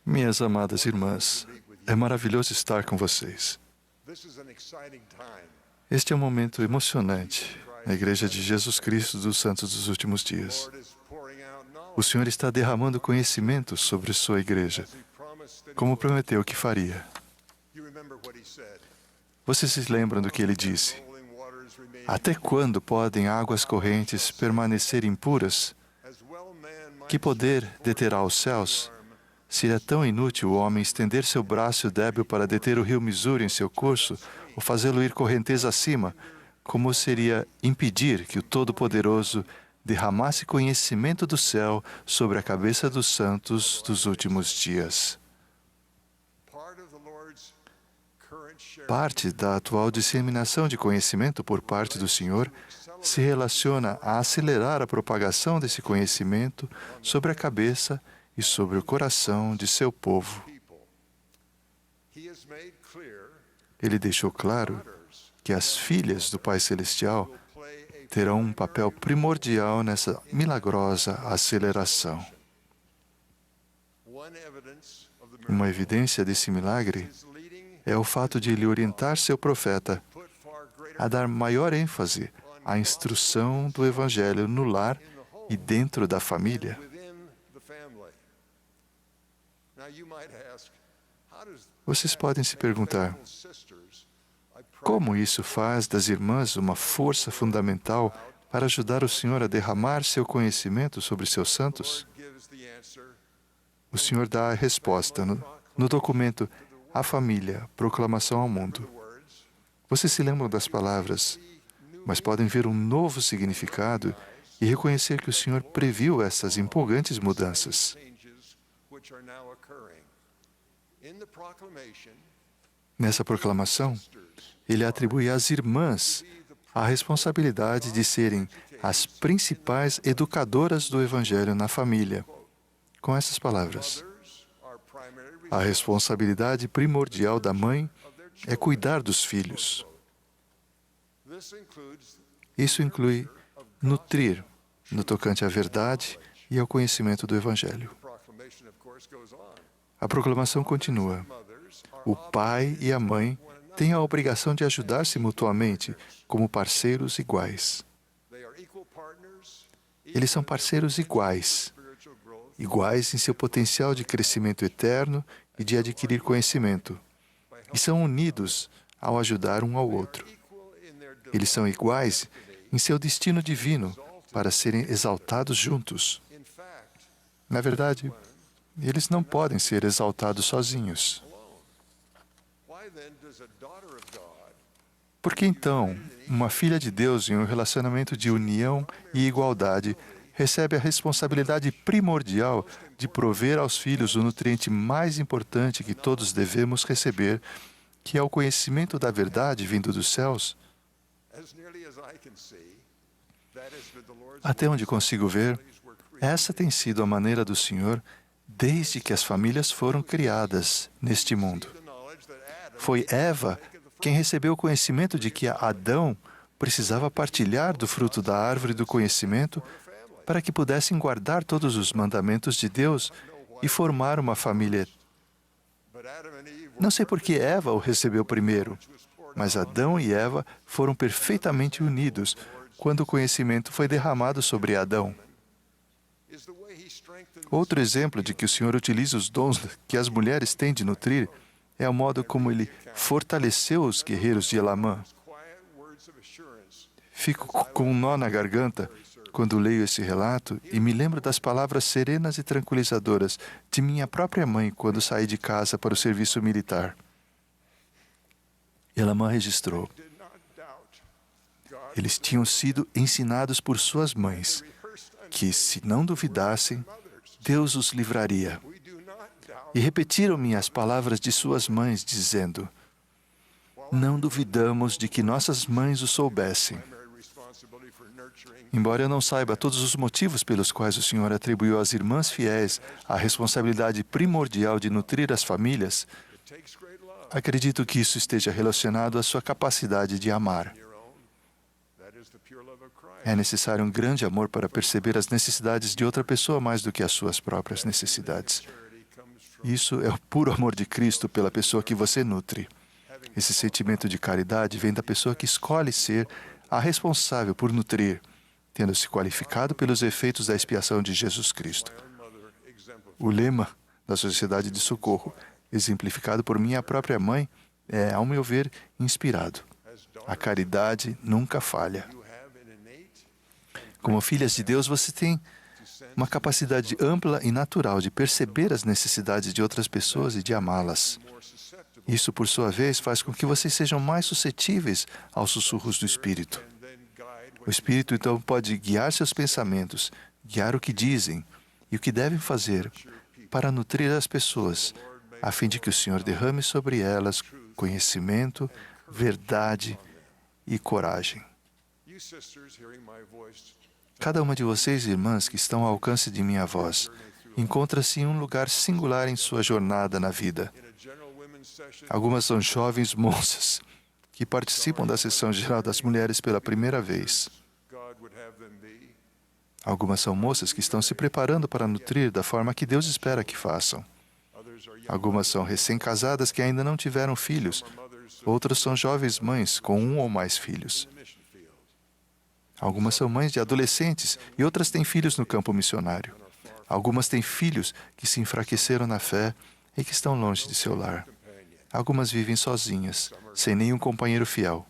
Minhas amadas irmãs, é maravilhoso estar com vocês. Este é um momento emocionante na Igreja de Jesus Cristo dos Santos dos Últimos Dias. O Senhor está derramando conhecimento sobre sua Igreja, como prometeu que faria. Vocês se lembram do que ele disse? Até quando podem águas correntes permanecer impuras? Que poder deterá os céus? Se é tão inútil o homem estender seu braço débil para deter o rio Missouri em seu curso, ou fazê-lo ir correnteza acima, como seria impedir que o Todo-Poderoso derramasse conhecimento do céu sobre a cabeça dos santos dos últimos dias? Parte da atual disseminação de conhecimento por parte do Senhor se relaciona a acelerar a propagação desse conhecimento sobre a cabeça e sobre o coração de seu povo. Ele deixou claro que as filhas do Pai Celestial terão um papel primordial nessa milagrosa aceleração. Uma evidência desse milagre é o fato de ele orientar seu profeta a dar maior ênfase à instrução do Evangelho no lar e dentro da família. Vocês podem se perguntar, como isso faz das irmãs uma força fundamental para ajudar o Senhor a derramar seu conhecimento sobre seus santos? O Senhor dá a resposta no documento A Família, Proclamação ao Mundo. Vocês se lembram das palavras, mas podem ver um novo significado e reconhecer que o Senhor previu essas empolgantes mudanças. Nessa proclamação, ele atribui às irmãs a responsabilidade de serem as principais educadoras do Evangelho na família. Com essas palavras, a responsabilidade primordial da mãe é cuidar dos filhos. Isso inclui nutrir no tocante à verdade e ao conhecimento do Evangelho. A proclamação continua. O pai e a mãe têm a obrigação de ajudar-se mutuamente como parceiros iguais. Eles são parceiros iguais em seu potencial de crescimento eterno e de adquirir conhecimento, e são unidos ao ajudar um ao outro. Eles são iguais em seu destino divino para serem exaltados juntos. Na verdade, eles não podem ser exaltados sozinhos. Por que então uma filha de Deus em um relacionamento de união e igualdade recebe a responsabilidade primordial de prover aos filhos o nutriente mais importante que todos devemos receber, que é o conhecimento da verdade vindo dos céus? Até onde consigo ver, essa tem sido a maneira do Senhor desde que as famílias foram criadas neste mundo. Foi Eva quem recebeu o conhecimento de que Adão precisava partilhar do fruto da árvore do conhecimento para que pudessem guardar todos os mandamentos de Deus e formar uma família. Não sei por que Eva o recebeu primeiro, mas Adão e Eva foram perfeitamente unidos quando o conhecimento foi derramado sobre Adão. Outro exemplo de que o Senhor utiliza os dons que as mulheres têm de nutrir é o modo como Ele fortaleceu os guerreiros de Elamã. Fico com um nó na garganta quando leio esse relato e me lembro das palavras serenas e tranquilizadoras de minha própria mãe quando saí de casa para o serviço militar. Elamã registrou: eles tinham sido ensinados por suas mães que, se não duvidassem, Deus os livraria. E repetiram-me as palavras de suas mães, dizendo: não duvidamos de que nossas mães o soubessem. Embora eu não saiba todos os motivos pelos quais o Senhor atribuiu às irmãs fiéis a responsabilidade primordial de nutrir as famílias, acredito que isso esteja relacionado à sua capacidade de amar. É necessário um grande amor para perceber as necessidades de outra pessoa mais do que as suas próprias necessidades. Isso é o puro amor de Cristo pela pessoa que você nutre. Esse sentimento de caridade vem da pessoa que escolhe ser a responsável por nutrir, tendo se qualificado pelos efeitos da expiação de Jesus Cristo. O lema da Sociedade de Socorro, exemplificado por minha própria mãe, é, ao meu ver, inspirado. A caridade nunca falha. Como filhas de Deus, você tem uma capacidade ampla e natural de perceber as necessidades de outras pessoas e de amá-las. Isso, por sua vez, faz com que vocês sejam mais suscetíveis aos sussurros do Espírito. O Espírito, então, pode guiar seus pensamentos, guiar o que dizem e o que devem fazer para nutrir as pessoas, a fim de que o Senhor derrame sobre elas conhecimento, verdade e coragem. Cada uma de vocês, irmãs, que estão ao alcance de minha voz, encontra-se em um lugar singular em sua jornada na vida. Algumas são jovens moças que participam da sessão geral das mulheres pela primeira vez. Algumas são moças que estão se preparando para nutrir da forma que Deus espera que façam. Algumas são recém-casadas que ainda não tiveram filhos. Outras são jovens mães com um ou mais filhos. Algumas são mães de adolescentes e outras têm filhos no campo missionário. Algumas têm filhos que se enfraqueceram na fé e que estão longe de seu lar. Algumas vivem sozinhas, sem nenhum companheiro fiel.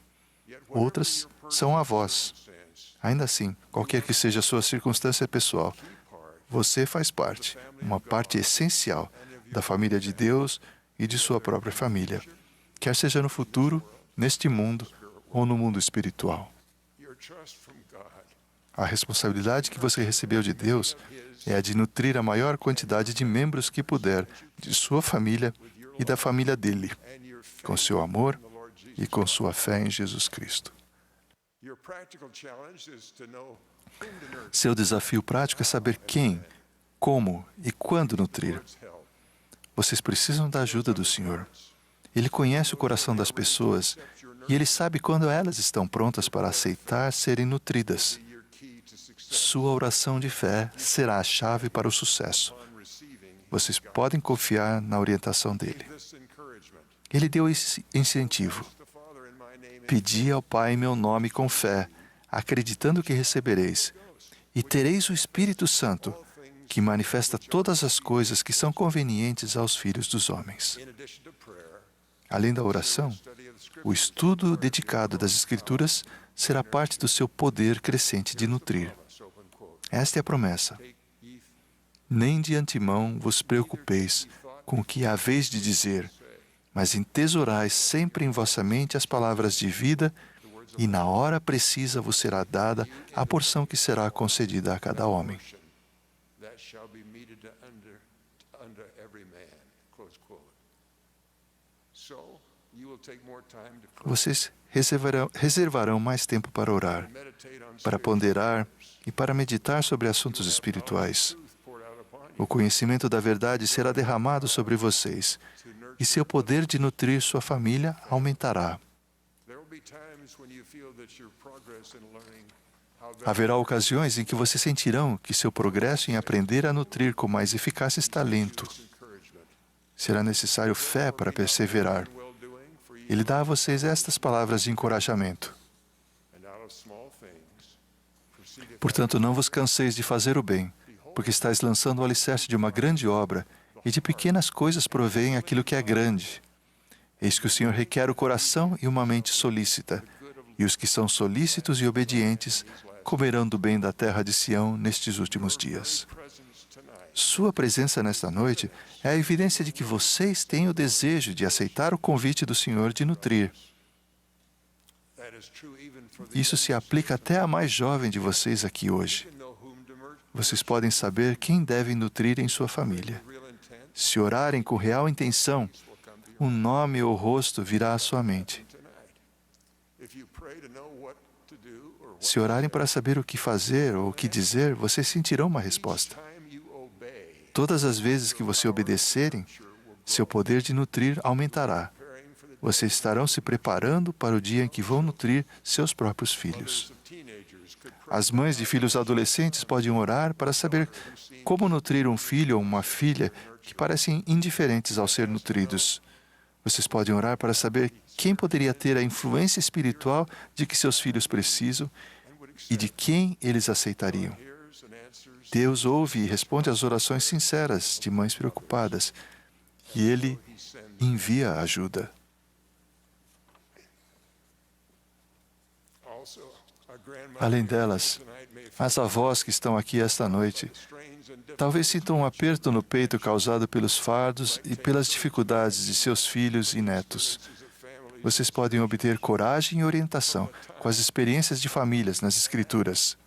Outras são avós. Ainda assim, qualquer que seja a sua circunstância pessoal, você faz parte, uma parte essencial, da família de Deus e de sua própria família, quer seja no futuro, neste mundo ou no mundo espiritual. A responsabilidade que você recebeu de Deus é a de nutrir a maior quantidade de membros que puder de sua família e da família dele, com seu amor e com sua fé em Jesus Cristo. Seu desafio prático é saber quem, como e quando nutrir. Vocês precisam da ajuda do Senhor. Ele conhece o coração das pessoas e Ele sabe quando elas estão prontas para aceitar serem nutridas. Sua oração de fé será a chave para o sucesso. Vocês podem confiar na orientação dele. Ele deu esse incentivo. Pedi ao Pai em meu nome com fé, acreditando que recebereis, e tereis o Espírito Santo, que manifesta todas as coisas que são convenientes aos filhos dos homens. Além da oração, o estudo dedicado das Escrituras será parte do seu poder crescente de nutrir. Esta é a promessa. Nem de antemão vos preocupeis com o que haveis de dizer, mas entesourais sempre em vossa mente as palavras de vida, e na hora precisa vos será dada a porção que será concedida a cada homem. Vocês reservarão mais tempo para orar, para ponderar e para meditar sobre assuntos espirituais. O conhecimento da verdade será derramado sobre vocês, e seu poder de nutrir sua família aumentará. Haverá ocasiões em que vocês sentirão que seu progresso em aprender a nutrir com mais eficácia está lento. Será necessário fé para perseverar. Ele dá a vocês estas palavras de encorajamento. Portanto, não vos canseis de fazer o bem, porque estáis lançando o alicerce de uma grande obra, e de pequenas coisas provém aquilo que é grande. Eis que o Senhor requer o coração e uma mente solícita, e os que são solícitos e obedientes comerão do bem da terra de Sião nestes últimos dias. Sua presença nesta noite é a evidência de que vocês têm o desejo de aceitar o convite do Senhor de nutrir. Isso se aplica até à mais jovem de vocês aqui hoje. Vocês podem saber quem devem nutrir em sua família. Se orarem com real intenção, um nome ou rosto virá à sua mente. Se orarem para saber o que fazer ou o que dizer, vocês sentirão uma resposta. Todas as vezes que você obedecerem, seu poder de nutrir aumentará. Vocês estarão se preparando para o dia em que vão nutrir seus próprios filhos. As mães de filhos adolescentes podem orar para saber como nutrir um filho ou uma filha que parecem indiferentes ao ser nutridos. Vocês podem orar para saber quem poderia ter a influência espiritual de que seus filhos precisam e de quem eles aceitariam. Deus ouve e responde às orações sinceras de mães preocupadas, e Ele envia ajuda. Além delas, as avós que estão aqui esta noite talvez sintam um aperto no peito causado pelos fardos e pelas dificuldades de seus filhos e netos. Vocês podem obter coragem e orientação com as experiências de famílias nas Escrituras.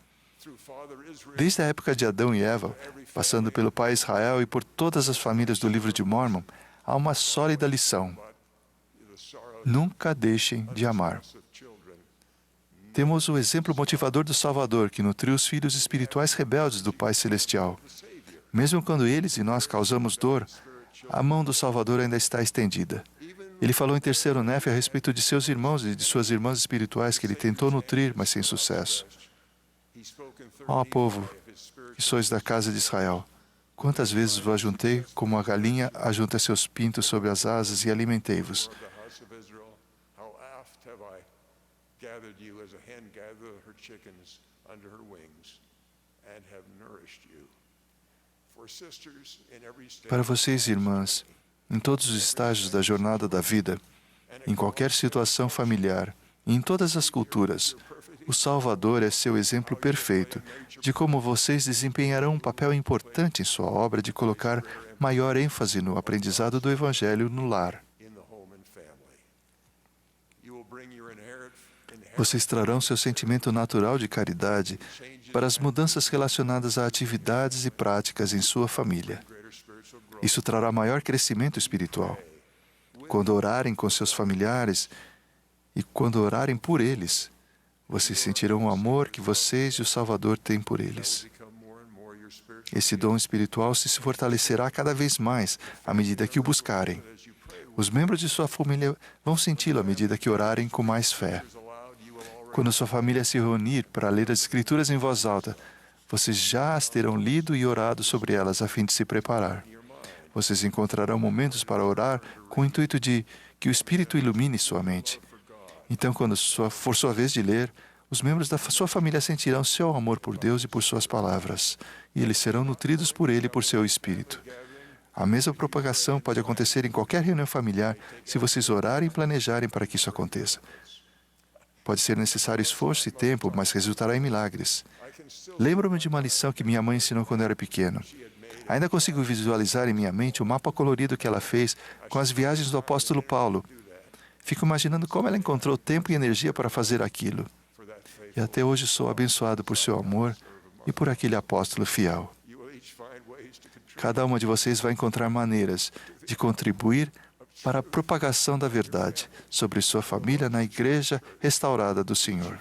Desde a época de Adão e Eva, passando pelo pai Israel e por todas as famílias do livro de Mórmon, há uma sólida lição. Nunca deixem de amar. Temos o exemplo motivador do Salvador, que nutriu os filhos espirituais rebeldes do Pai Celestial. Mesmo quando eles e nós causamos dor, a mão do Salvador ainda está estendida. Ele falou em 3º Nefe a respeito de seus irmãos e de suas irmãs espirituais que ele tentou nutrir, mas sem sucesso. Ó povo, que sois da casa de Israel, quantas vezes vos ajuntei como a galinha ajunta seus pintos sobre as asas e alimentei-vos. Para vocês, irmãs, em todos os estágios da jornada da vida, em qualquer situação familiar, em todas as culturas, o Salvador é seu exemplo perfeito de como vocês desempenharão um papel importante em sua obra de colocar maior ênfase no aprendizado do Evangelho no lar. Vocês trarão seu sentimento natural de caridade para as mudanças relacionadas a atividades e práticas em sua família. Isso trará maior crescimento espiritual. Quando orarem com seus familiares e quando orarem por eles, vocês sentirão o amor que vocês e o Salvador têm por eles. Esse dom espiritual se fortalecerá cada vez mais à medida que o buscarem. Os membros de sua família vão senti-lo à medida que orarem com mais fé. Quando sua família se reunir para ler as Escrituras em voz alta, vocês já as terão lido e orado sobre elas a fim de se preparar. Vocês encontrarão momentos para orar com o intuito de que o Espírito ilumine sua mente. Então, quando for sua vez de ler, os membros da sua família sentirão seu amor por Deus e por suas palavras, e eles serão nutridos por Ele e por seu Espírito. A mesma propagação pode acontecer em qualquer reunião familiar se vocês orarem e planejarem para que isso aconteça. Pode ser necessário esforço e tempo, mas resultará em milagres. Lembro-me de uma lição que minha mãe ensinou quando era pequeno. Ainda consigo visualizar em minha mente o mapa colorido que ela fez com as viagens do apóstolo Paulo. Fico imaginando como ela encontrou tempo e energia para fazer aquilo. E até hoje sou abençoado por seu amor e por aquele apóstolo fiel. Cada uma de vocês vai encontrar maneiras de contribuir para a propagação da verdade sobre sua família na igreja restaurada do Senhor.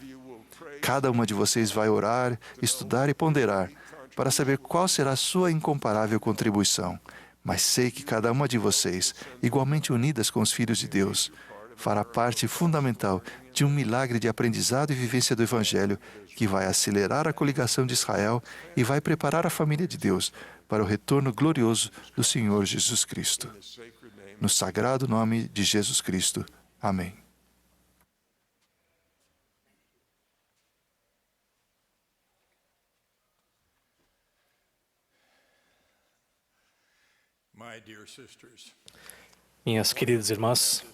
Cada uma de vocês vai orar, estudar e ponderar para saber qual será a sua incomparável contribuição. Mas sei que cada uma de vocês, igualmente unidas com os filhos de Deus, fará parte fundamental de um milagre de aprendizado e vivência do Evangelho que vai acelerar a coligação de Israel e vai preparar a família de Deus para o retorno glorioso do Senhor Jesus Cristo. No sagrado nome de Jesus Cristo. Amém. Minhas queridas irmãs,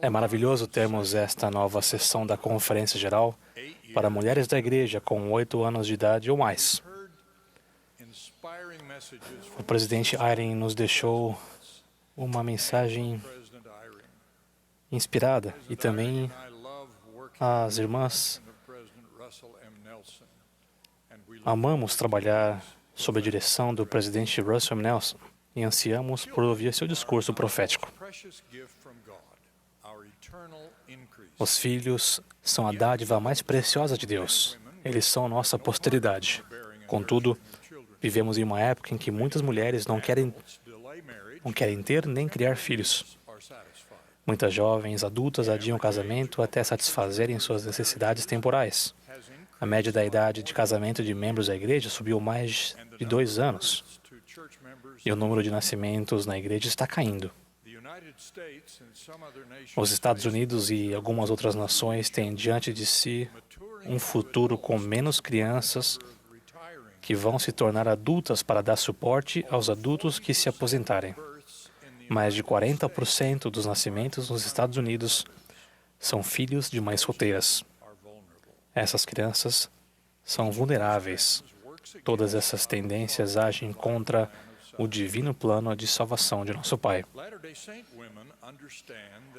é maravilhoso termos esta nova sessão da Conferência Geral para mulheres da Igreja com 8 anos de idade ou mais. O presidente Eyring nos deixou uma mensagem inspirada e também as irmãs. Amamos trabalhar sob a direção do presidente Russell M. Nelson e ansiamos por ouvir seu discurso profético. Os filhos são a dádiva mais preciosa de Deus. Eles são nossa posteridade. Contudo, vivemos em uma época em que muitas mulheres não querem ter nem criar filhos. Muitas jovens adultas adiam o casamento até satisfazerem suas necessidades temporais. A média da idade de casamento de membros da igreja subiu mais de 2 anos. E o número de nascimentos na igreja está caindo. Os Estados Unidos e algumas outras nações têm diante de si um futuro com menos crianças que vão se tornar adultas para dar suporte aos adultos que se aposentarem. Mais de 40% dos nascimentos nos Estados Unidos são filhos de mães solteiras. Essas crianças são vulneráveis. Todas essas tendências agem contra o divino plano de salvação de nosso Pai.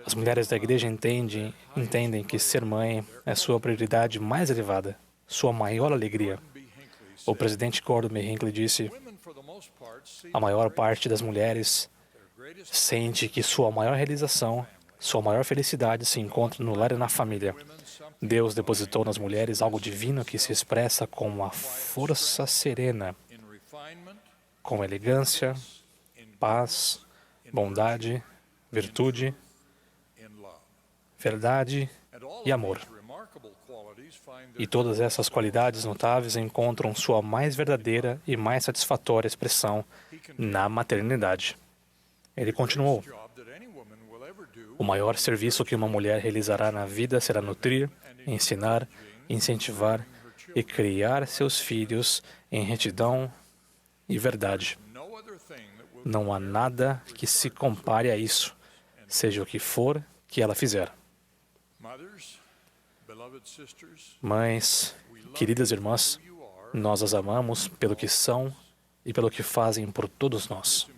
As mulheres da igreja entendem que ser mãe é sua prioridade mais elevada, sua maior alegria. O presidente Gordon B. Hinckley disse: a maior parte das mulheres sente que sua maior realização Sua maior felicidade se encontra no lar e na família. Deus depositou nas mulheres algo divino que se expressa com uma força serena, com elegância, paz, bondade, virtude, verdade e amor. E todas essas qualidades notáveis encontram sua mais verdadeira e mais satisfatória expressão na maternidade. Ele continuou: o maior serviço que uma mulher realizará na vida será nutrir, ensinar, incentivar e criar seus filhos em retidão e verdade. Não há nada que se compare a isso, seja o que for que ela fizer. Mães, queridas irmãs, nós as amamos pelo que são e pelo que fazem por todos nós.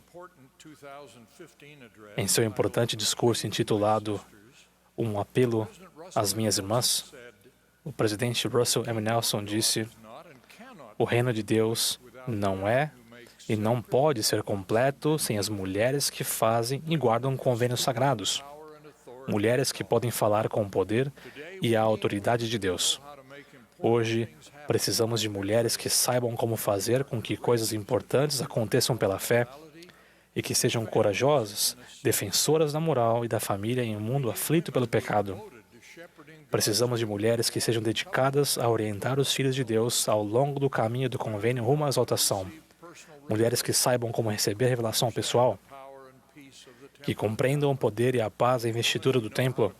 Em seu importante discurso intitulado Um Apelo às Minhas Irmãs, o presidente Russell M. Nelson disse: o reino de Deus não é e não pode ser completo sem as mulheres que fazem e guardam convênios sagrados. Mulheres que podem falar com o poder e a autoridade de Deus. Hoje, precisamos de mulheres que saibam como fazer com que coisas importantes aconteçam pela fé e que sejam corajosas, defensoras da moral e da família em um mundo aflito pelo pecado. Precisamos de mulheres que sejam dedicadas a orientar os filhos de Deus ao longo do caminho do convênio rumo à exaltação. Mulheres que saibam como receber revelação pessoal, que compreendam o poder e a paz da investidura do templo.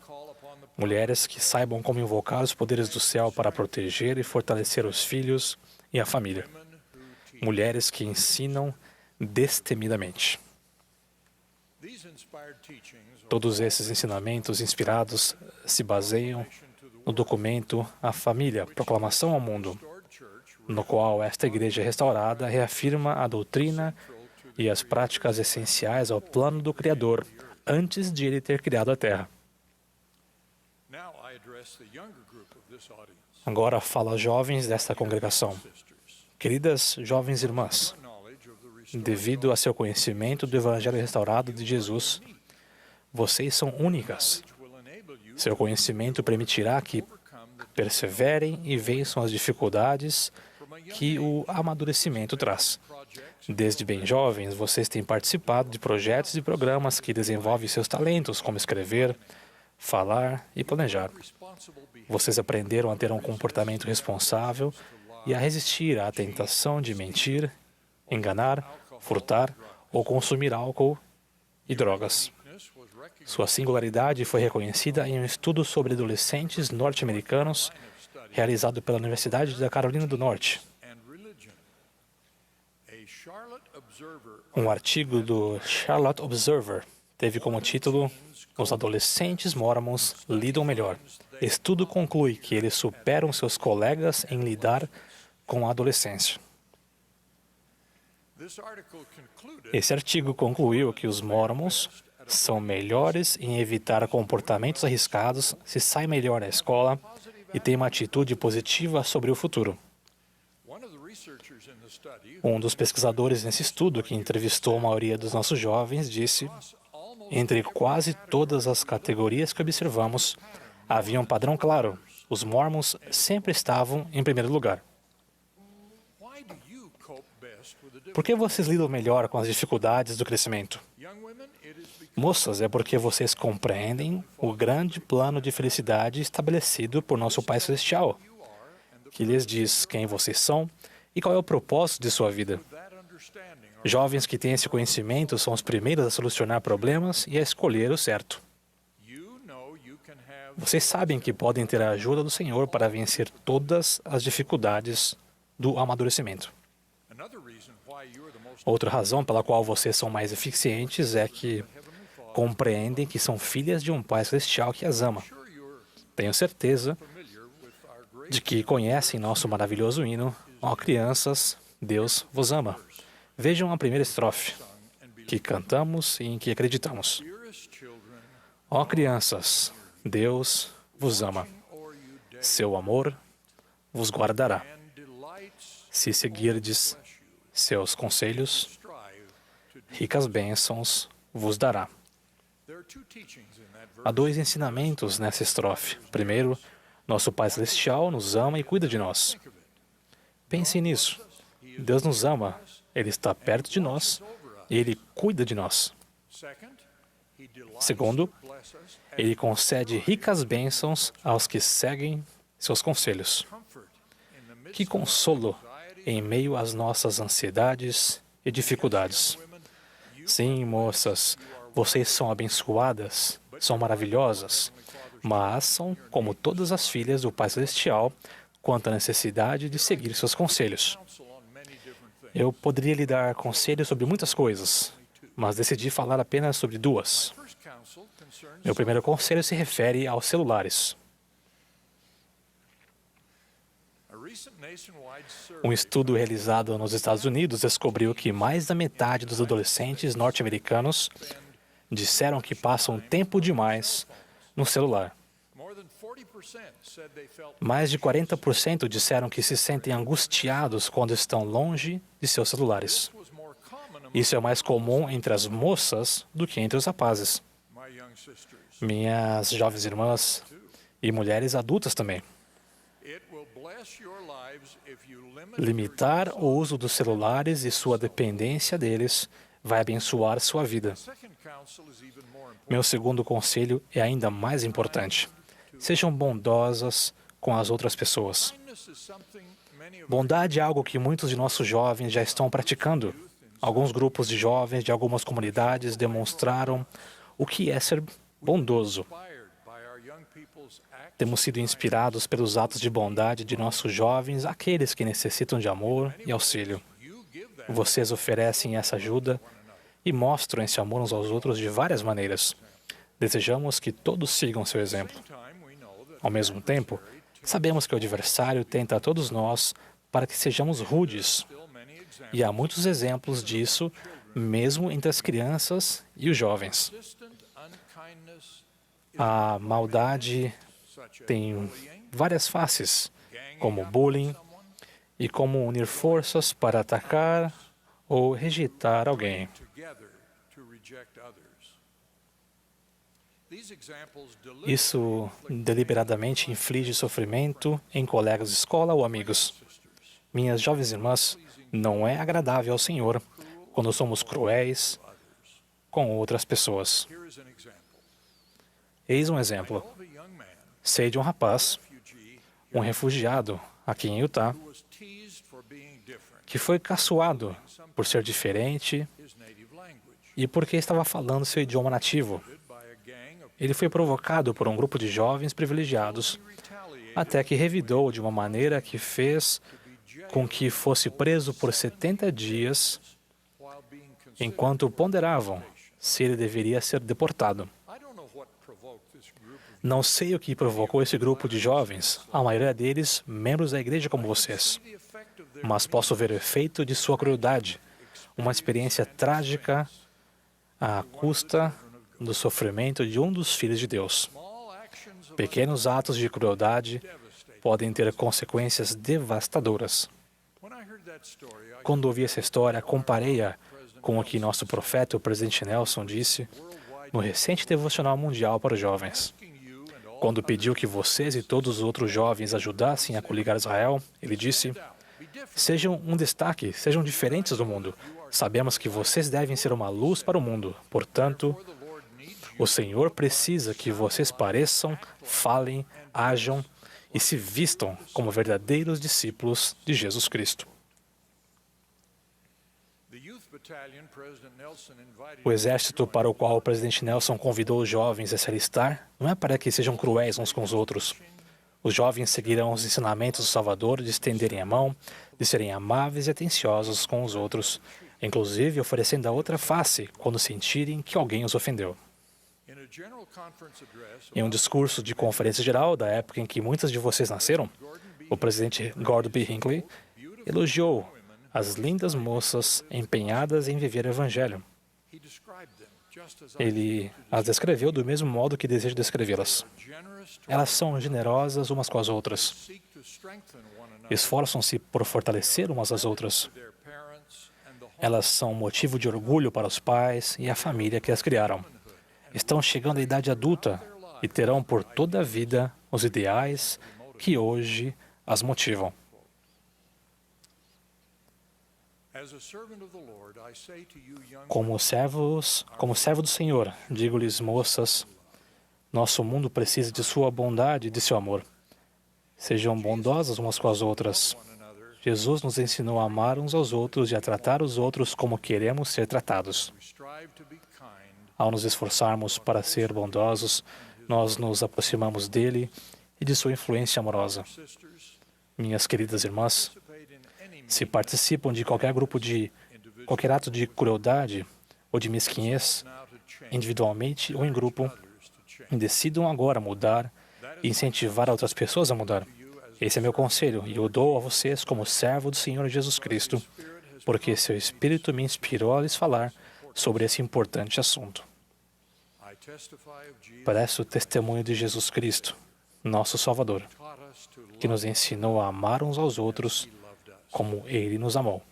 Mulheres que saibam como invocar os poderes do céu para proteger e fortalecer os filhos e a família. Mulheres que ensinam destemidamente. Todos esses ensinamentos inspirados se baseiam no documento A Família, Proclamação ao Mundo, no qual esta igreja restaurada reafirma a doutrina e as práticas essenciais ao plano do Criador antes de ele ter criado a Terra. Agora falo aos jovens desta congregação. Queridas jovens irmãs, devido a seu conhecimento do Evangelho restaurado de Jesus, vocês são únicas. Seu conhecimento permitirá que perseverem e vençam as dificuldades que o amadurecimento traz. Desde bem jovens, vocês têm participado de projetos e programas que desenvolvem seus talentos, como escrever, falar e planejar. Vocês aprenderam a ter um comportamento responsável e a resistir à tentação de mentir, enganar, furtar ou consumir álcool e drogas. Sua singularidade foi reconhecida em um estudo sobre adolescentes norte-americanos realizado pela Universidade da Carolina do Norte. Um artigo do Charlotte Observer teve como título Os adolescentes mormons lidam melhor. Estudo conclui que eles superam seus colegas em lidar com a adolescência. Esse artigo concluiu que os mormons são melhores em evitar comportamentos arriscados, se saem melhor na escola e têm uma atitude positiva sobre o futuro. Um dos pesquisadores nesse estudo, que entrevistou a maioria dos nossos jovens, disse: entre quase todas as categorias que observamos, havia um padrão claro. Os mormons sempre estavam em primeiro lugar. Por que vocês lidam melhor com as dificuldades do crescimento? Moças, é porque vocês compreendem o grande plano de felicidade estabelecido por nosso Pai Celestial, que lhes diz quem vocês são e qual é o propósito de sua vida. Jovens que têm esse conhecimento são os primeiros a solucionar problemas e a escolher o certo. Vocês sabem que podem ter a ajuda do Senhor para vencer todas as dificuldades do amadurecimento. Outra razão pela qual vocês são mais eficientes é que compreendem que são filhas de um Pai Celestial que as ama. Tenho certeza de que conhecem nosso maravilhoso hino, ó crianças, Deus vos ama. Vejam a primeira estrofe, que cantamos e em que acreditamos. Ó crianças, Deus vos ama. Seu amor vos guardará. Se seguirdes seus conselhos, ricas bênçãos vos dará. Há dois ensinamentos nessa estrofe. Primeiro, nosso Pai Celestial nos ama e cuida de nós. Pense nisso. Deus nos ama, Ele está perto de nós e Ele cuida de nós. Segundo, Ele concede ricas bênçãos aos que seguem seus conselhos. Que consolo em meio às nossas ansiedades e dificuldades. Sim, moças, vocês são abençoadas, são maravilhosas, mas são como todas as filhas do Pai Celestial quanto à necessidade de seguir seus conselhos. Eu poderia lhe dar conselhos sobre muitas coisas, mas decidi falar apenas sobre duas. Meu primeiro conselho se refere aos celulares. Um estudo realizado nos Estados Unidos descobriu que mais da metade dos adolescentes norte-americanos disseram que passam tempo demais no celular. Mais de 40% disseram que se sentem angustiados quando estão longe de seus celulares. Isso é mais comum entre as moças do que entre os rapazes. Minhas jovens irmãs e mulheres adultas também. Limitar o uso dos celulares e sua dependência deles vai abençoar sua vida. Meu segundo conselho é ainda mais importante. Sejam bondosas com as outras pessoas. Bondade é algo que muitos de nossos jovens já estão praticando. Alguns grupos de jovens de algumas comunidades demonstraram o que é ser bondoso. Temos sido inspirados pelos atos de bondade de nossos jovens, aqueles que necessitam de amor e auxílio. Vocês oferecem essa ajuda e mostram esse amor uns aos outros de várias maneiras. Desejamos que todos sigam seu exemplo. Ao mesmo tempo, sabemos que o adversário tenta a todos nós para que sejamos rudes. E há muitos exemplos disso, mesmo entre as crianças e os jovens. A maldade tem várias faces, como bullying e como unir forças para atacar ou rejeitar alguém. Isso deliberadamente inflige sofrimento em colegas de escola ou amigos. Minhas jovens irmãs, não é agradável ao Senhor quando somos cruéis com outras pessoas. Eis um exemplo. Sei de um rapaz, um refugiado aqui em Utah, que foi caçoado por ser diferente e porque estava falando seu idioma nativo. Ele foi provocado por um grupo de jovens privilegiados, até que revidou de uma maneira que fez com que fosse preso por 70 dias, enquanto ponderavam se ele deveria ser deportado. Não sei o que provocou esse grupo de jovens, a maioria deles membros da igreja como vocês, mas posso ver o efeito de sua crueldade, uma experiência trágica à custa do sofrimento de um dos filhos de Deus. Pequenos atos de crueldade podem ter consequências devastadoras. Quando ouvi essa história, comparei-a com o que nosso profeta, o presidente Nelson, disse no recente devocional mundial para os jovens. Quando pediu que vocês e todos os outros jovens ajudassem a coligar Israel, ele disse: sejam um destaque, sejam diferentes do mundo. Sabemos que vocês devem ser uma luz para o mundo. Portanto, o Senhor precisa que vocês pareçam, falem, ajam e se vistam como verdadeiros discípulos de Jesus Cristo. O exército para o qual o presidente Nelson convidou os jovens a se alistar não é para que sejam cruéis uns com os outros. Os jovens seguirão os ensinamentos do Salvador de estenderem a mão, de serem amáveis e atenciosos com os outros, inclusive oferecendo a outra face quando sentirem que alguém os ofendeu. Em um discurso de conferência geral da época em que muitas de vocês nasceram, o presidente Gordon B. Hinckley elogiou as lindas moças empenhadas em viver o Evangelho. Ele as descreveu do mesmo modo que desejo descrevê-las. Elas são generosas umas com as outras. Esforçam-se por fortalecer umas às outras. Elas são motivo de orgulho para os pais e a família que as criaram. estão chegando à idade adulta e terão por toda a vida os ideais que hoje as motivam. Como servo do Senhor, digo-lhes, moças, nosso mundo precisa de sua bondade e de seu amor. Sejam bondosas umas com as outras. Jesus nos ensinou a amar uns aos outros e a tratar os outros como queremos ser tratados. Ao nos esforçarmos para ser bondosos, nós nos aproximamos dele e de sua influência amorosa. Minhas queridas irmãs, se participam de qualquer ato de crueldade ou de mesquinhez, individualmente ou em grupo, decidam agora mudar e incentivar outras pessoas a mudar. Esse é meu conselho e eu dou a vocês como servo do Senhor Jesus Cristo, porque seu Espírito me inspirou a lhes falar sobre esse importante assunto. Presto testemunho de Jesus Cristo, nosso Salvador, que nos ensinou a amar uns aos outros como Ele nos amou.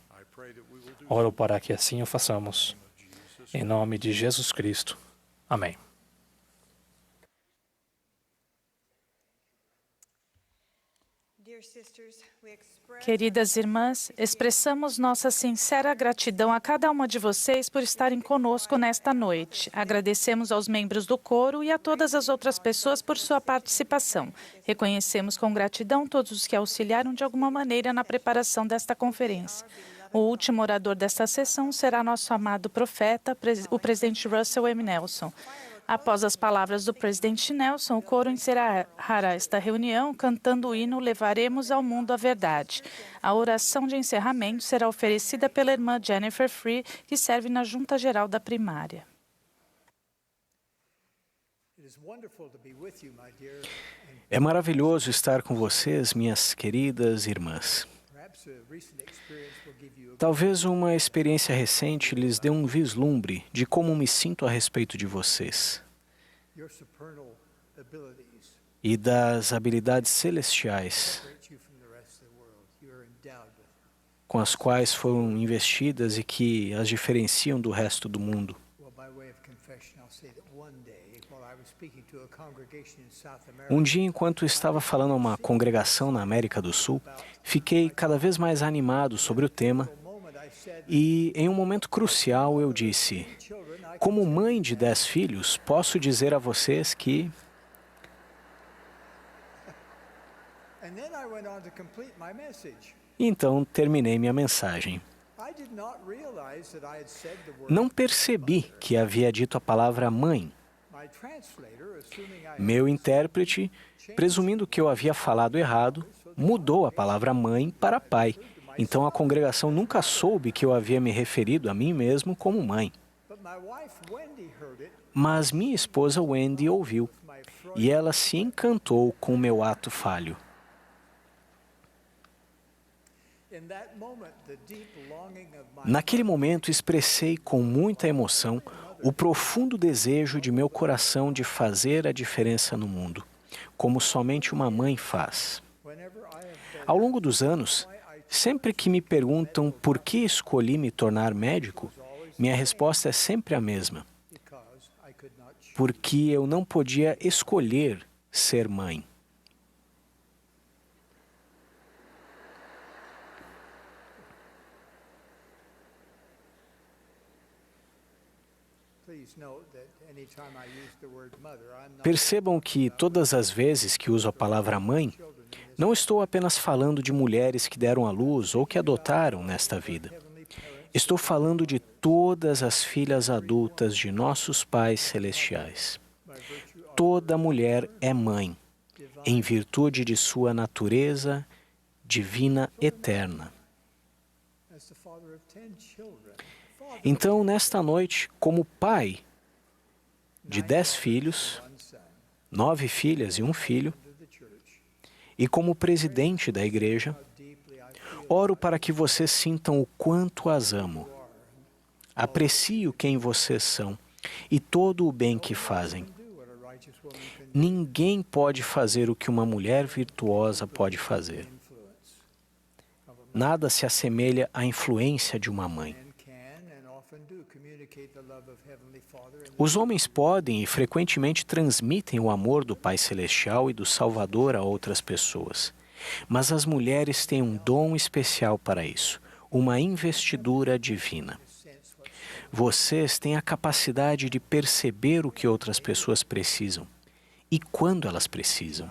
Oro para que assim o façamos. Em nome de Jesus Cristo. Amém. Queridas irmãs, expressamos nossa sincera gratidão a cada uma de vocês por estarem conosco nesta noite. Agradecemos aos membros do coro e a todas as outras pessoas por sua participação. Reconhecemos com gratidão todos os que auxiliaram de alguma maneira na preparação desta conferência. O último orador desta sessão será nosso amado profeta, o presidente Russell M. Nelson. Após as palavras do presidente Nelson, o coro encerrará esta reunião cantando o hino Levaremos ao Mundo a Verdade. A oração de encerramento será oferecida pela irmã Jennifer Free, que serve na Junta Geral da Primária. É maravilhoso estar com vocês, minhas queridas irmãs. Talvez uma experiência recente lhes dê um vislumbre de como me sinto a respeito de vocês e das habilidades celestiais com as quais foram investidas e que as diferenciam do resto do mundo. Um dia, enquanto estava falando a uma congregação na América do Sul, fiquei cada vez mais animado sobre o tema e, em um momento crucial, eu disse: como mãe de 10 filhos, posso dizer a vocês que... Então, terminei minha mensagem. Não percebi que havia dito a palavra mãe. Meu intérprete, presumindo que eu havia falado errado, mudou a palavra mãe para pai. Então a congregação nunca soube que eu havia me referido a mim mesmo como mãe. Mas minha esposa Wendy ouviu, e ela se encantou com o meu ato falho. Naquele momento, expressei com muita emoção o profundo desejo de meu coração de fazer a diferença no mundo, como somente uma mãe faz. Ao longo dos anos, sempre que me perguntam por que escolhi me tornar médico, minha resposta é sempre a mesma: porque eu não podia escolher ser mãe. Percebam que todas as vezes que uso a palavra mãe, não estou apenas falando de mulheres que deram à luz ou que adotaram nesta vida. Estou falando de todas as filhas adultas de nossos pais celestiais. Toda mulher é mãe, em virtude de sua natureza divina eterna. Então, nesta noite, como pai de 10 filhos, 9 filhas e um filho, e como presidente da igreja, oro para que vocês sintam o quanto as amo. Aprecio quem vocês são e todo o bem que fazem. Ninguém pode fazer o que uma mulher virtuosa pode fazer. Nada se assemelha à influência de uma mãe. Os homens podem e frequentemente transmitem o amor do Pai Celestial e do Salvador a outras pessoas. Mas as mulheres têm um dom especial para isso, uma investidura divina. Vocês têm a capacidade de perceber o que outras pessoas precisam e quando elas precisam.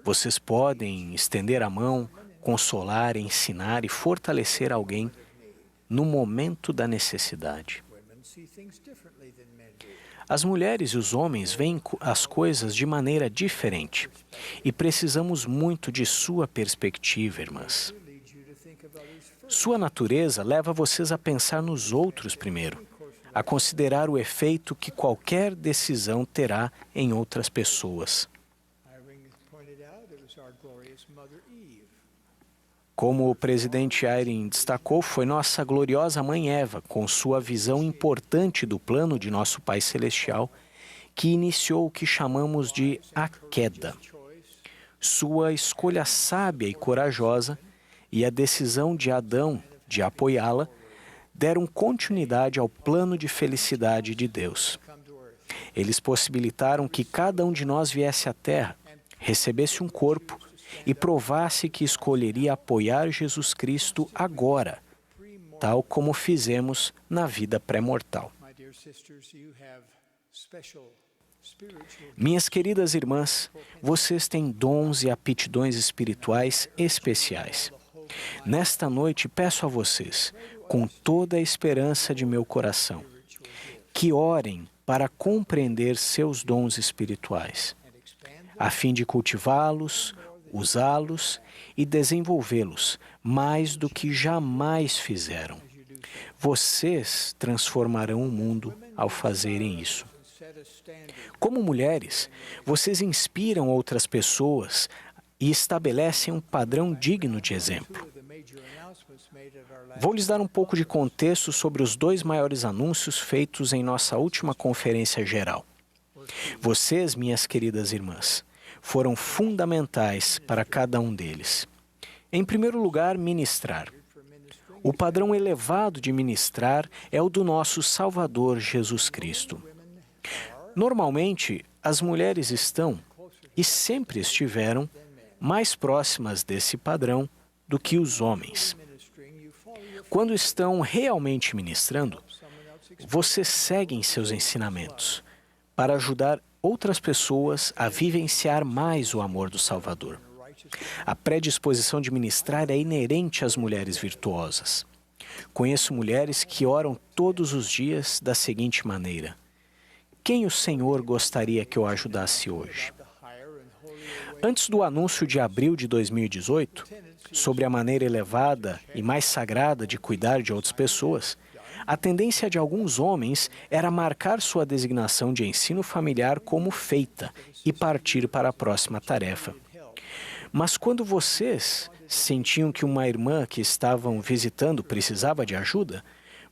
Vocês podem estender a mão, consolar, ensinar e fortalecer alguém no momento da necessidade. As mulheres e os homens veem as coisas de maneira diferente e precisamos muito de sua perspectiva, irmãs. Sua natureza leva vocês a pensar nos outros primeiro, a considerar o efeito que qualquer decisão terá em outras pessoas. Como o presidente Eyring destacou, foi nossa gloriosa mãe Eva, com sua visão importante do plano de nosso Pai Celestial, que iniciou o que chamamos de a queda. Sua escolha sábia e corajosa e a decisão de Adão de apoiá-la deram continuidade ao plano de felicidade de Deus. Eles possibilitaram que cada um de nós viesse à Terra, recebesse um corpo e provasse que escolheria apoiar Jesus Cristo agora, tal como fizemos na vida pré-mortal. Minhas queridas irmãs, vocês têm dons e aptidões espirituais especiais. Nesta noite, peço a vocês, com toda a esperança de meu coração, que orem para compreender seus dons espirituais, a fim de cultivá-los, usá-los e desenvolvê-los mais do que jamais fizeram. Vocês transformarão o mundo ao fazerem isso. Como mulheres, vocês inspiram outras pessoas e estabelecem um padrão digno de exemplo. Vou lhes dar um pouco de contexto sobre os 2 maiores anúncios feitos em nossa última conferência geral. Vocês, minhas queridas irmãs, foram fundamentais para cada um deles. Em primeiro lugar, ministrar. O padrão elevado de ministrar é o do nosso Salvador Jesus Cristo. Normalmente, as mulheres estão, e sempre estiveram, mais próximas desse padrão do que os homens. Quando estão realmente ministrando, vocês seguem seus ensinamentos para ajudar outras pessoas a vivenciar mais o amor do Salvador. A predisposição de ministrar é inerente às mulheres virtuosas. Conheço mulheres que oram todos os dias da seguinte maneira: quem o Senhor gostaria que eu ajudasse hoje? Antes do anúncio de abril de 2018, sobre a maneira elevada e mais sagrada de cuidar de outras pessoas, a tendência de alguns homens era marcar sua designação de ensino familiar como feita e partir para a próxima tarefa. Mas quando vocês sentiam que uma irmã que estavam visitando precisava de ajuda,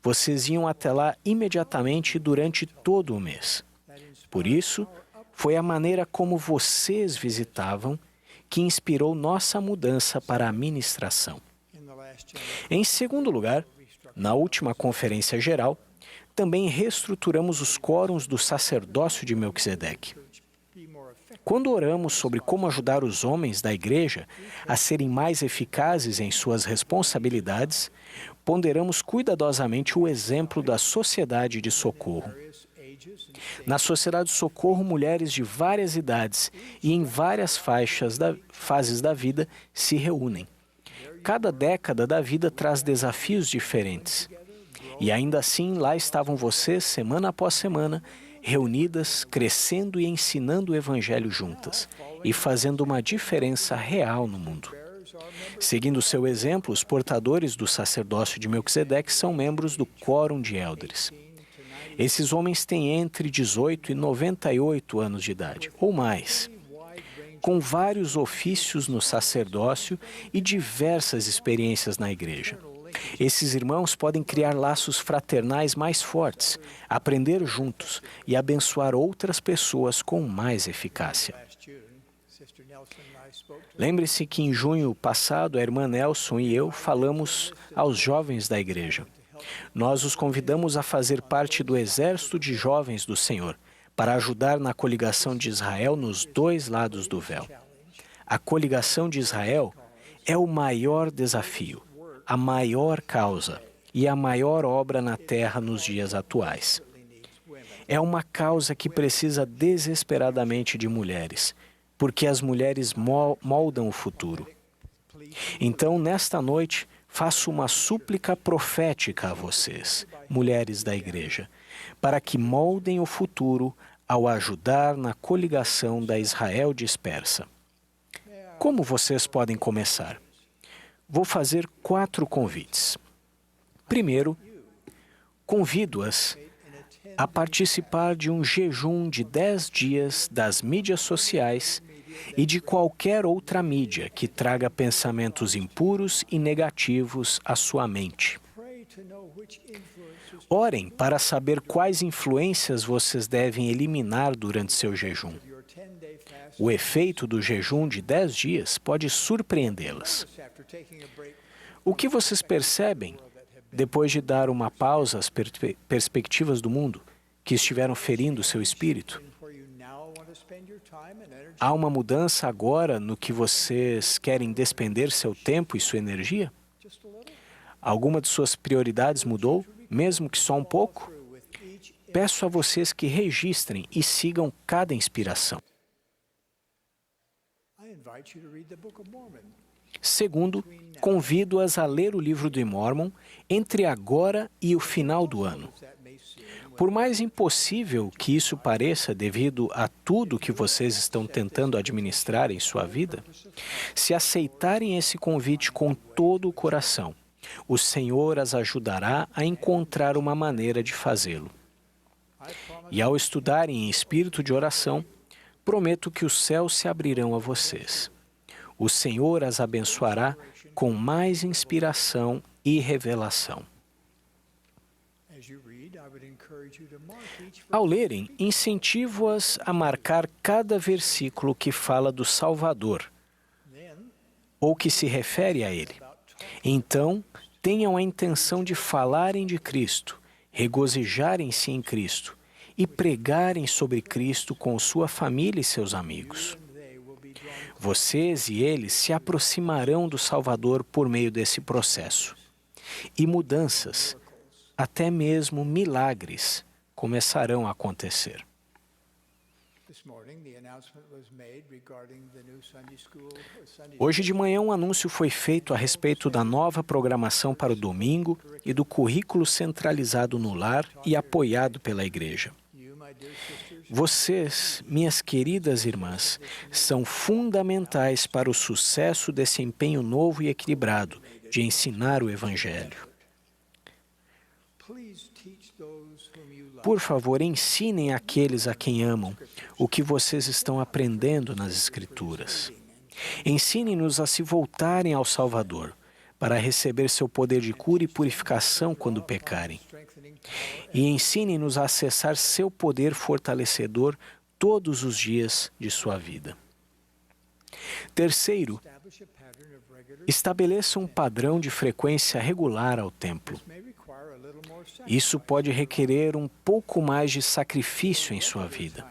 vocês iam até lá imediatamente durante todo o mês. Por isso, foi a maneira como vocês visitavam que inspirou nossa mudança para a ministração. Em segundo lugar, na última conferência geral, também reestruturamos os quórums do sacerdócio de Melquisedeque. Quando oramos sobre como ajudar os homens da igreja a serem mais eficazes em suas responsabilidades, ponderamos cuidadosamente o exemplo da Sociedade de Socorro. Na Sociedade de Socorro, mulheres de várias idades e em várias fases da vida se reúnem. Cada década da vida traz desafios diferentes. E ainda assim, lá estavam vocês, semana após semana, reunidas, crescendo e ensinando o Evangelho juntas e fazendo uma diferença real no mundo. Seguindo seu exemplo, os portadores do sacerdócio de Melquisedeque são membros do Quórum de Elders. Esses homens têm entre 18 e 98 anos de idade, ou mais, com vários ofícios no sacerdócio e diversas experiências na igreja. Esses irmãos podem criar laços fraternais mais fortes, aprender juntos e abençoar outras pessoas com mais eficácia. Lembre-se que em junho passado, a irmã Nelson e eu falamos aos jovens da igreja. Nós os convidamos a fazer parte do exército de jovens do Senhor, para ajudar na coligação de Israel nos dois lados do véu. A coligação de Israel é o maior desafio, a maior causa e a maior obra na terra nos dias atuais. É uma causa que precisa desesperadamente de mulheres, porque as mulheres moldam o futuro. Então, nesta noite, faço uma súplica profética a vocês, mulheres da igreja, para que moldem o futuro ao ajudar na coligação da Israel dispersa. Como vocês podem começar? Vou fazer 4 convites. Primeiro, convido-as a participar de um jejum de 10 dias das mídias sociais e de qualquer outra mídia que traga pensamentos impuros e negativos à sua mente. Orem para saber quais influências vocês devem eliminar durante seu jejum. O efeito do jejum de 10 dias pode surpreendê-las. O que vocês percebem depois de dar uma pausa às perspectivas do mundo que estiveram ferindo seu espírito? Há uma mudança agora no que vocês querem despender seu tempo e sua energia? Alguma de suas prioridades mudou, mesmo que só um pouco? Peço a vocês que registrem e sigam cada inspiração. Segundo, convido-as a ler o livro de Mórmon entre agora e o final do ano. Por mais impossível que isso pareça devido a tudo que vocês estão tentando administrar em sua vida, se aceitarem esse convite com todo o coração, o Senhor as ajudará a encontrar uma maneira de fazê-lo. E ao estudarem em espírito de oração, prometo que os céus se abrirão a vocês. O Senhor as abençoará com mais inspiração e revelação. Ao lerem, incentivo-as a marcar cada versículo que fala do Salvador, ou que se refere a Ele. Então, tenham a intenção de falarem de Cristo, regozijarem-se em Cristo e pregarem sobre Cristo com sua família e seus amigos. Vocês e eles se aproximarão do Salvador por meio desse processo. E mudanças, até mesmo milagres, começarão a acontecer. Hoje de manhã um anúncio foi feito a respeito da nova programação para o domingo e do currículo centralizado no lar e apoiado pela igreja. Vocês, minhas queridas irmãs, são fundamentais para o sucesso desse empenho novo e equilibrado de ensinar o Evangelho. Por favor, ensinem àqueles a quem amam o que vocês estão aprendendo nas Escrituras. Ensinem-nos a se voltarem ao Salvador, para receber seu poder de cura e purificação quando pecarem. E ensinem-nos a acessar seu poder fortalecedor todos os dias de sua vida. Terceiro, estabeleça um padrão de frequência regular ao templo. Isso pode requerer um pouco mais de sacrifício em sua vida.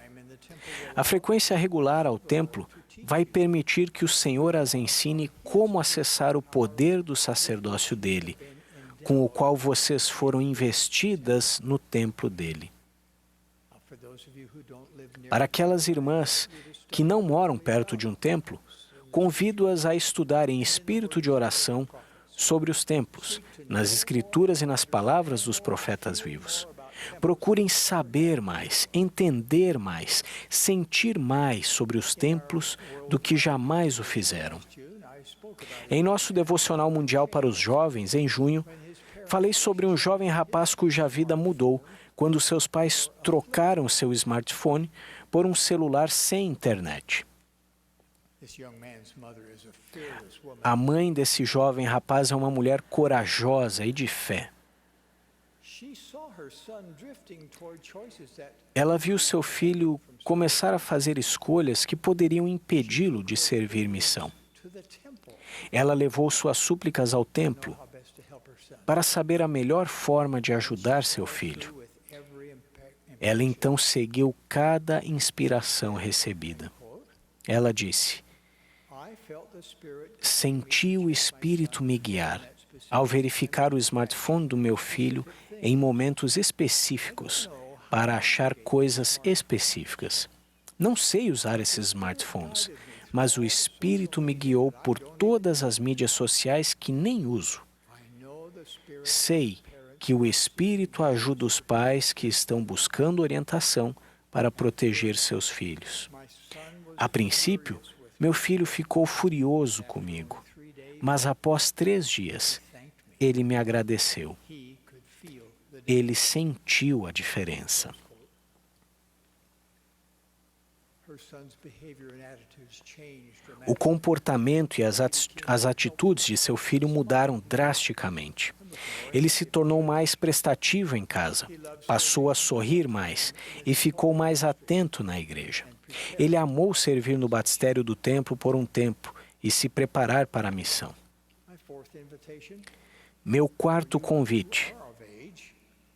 A frequência regular ao templo vai permitir que o Senhor as ensine como acessar o poder do sacerdócio dele, com o qual vocês foram investidas no templo dele. Para aquelas irmãs que não moram perto de um templo, convido-as a estudar em espírito de oração sobre os templos, nas Escrituras e nas palavras dos profetas vivos. Procurem saber mais, entender mais, sentir mais sobre os templos do que jamais o fizeram. Em nosso devocional mundial para os jovens, em junho, falei sobre um jovem rapaz cuja vida mudou quando seus pais trocaram seu smartphone por um celular sem internet. A mãe desse jovem rapaz é uma mulher corajosa e de fé. Ela viu seu filho começar a fazer escolhas que poderiam impedi-lo de servir missão. Ela levou suas súplicas ao templo para saber a melhor forma de ajudar seu filho. Ela então seguiu cada inspiração recebida. Ela disse: senti o Espírito me guiar ao verificar o smartphone do meu filho em momentos específicos para achar coisas específicas. Não sei usar esses smartphones, mas o Espírito me guiou por todas as mídias sociais que nem uso. Sei que o Espírito ajuda os pais que estão buscando orientação para proteger seus filhos. A princípio, meu filho ficou furioso comigo, mas após 3 dias, ele me agradeceu. Ele sentiu a diferença. O comportamento e as atitudes de seu filho mudaram drasticamente. Ele se tornou mais prestativo em casa, passou a sorrir mais e ficou mais atento na igreja. Ele amou servir no batistério do templo por um tempo e se preparar para a missão. Meu 4º convite,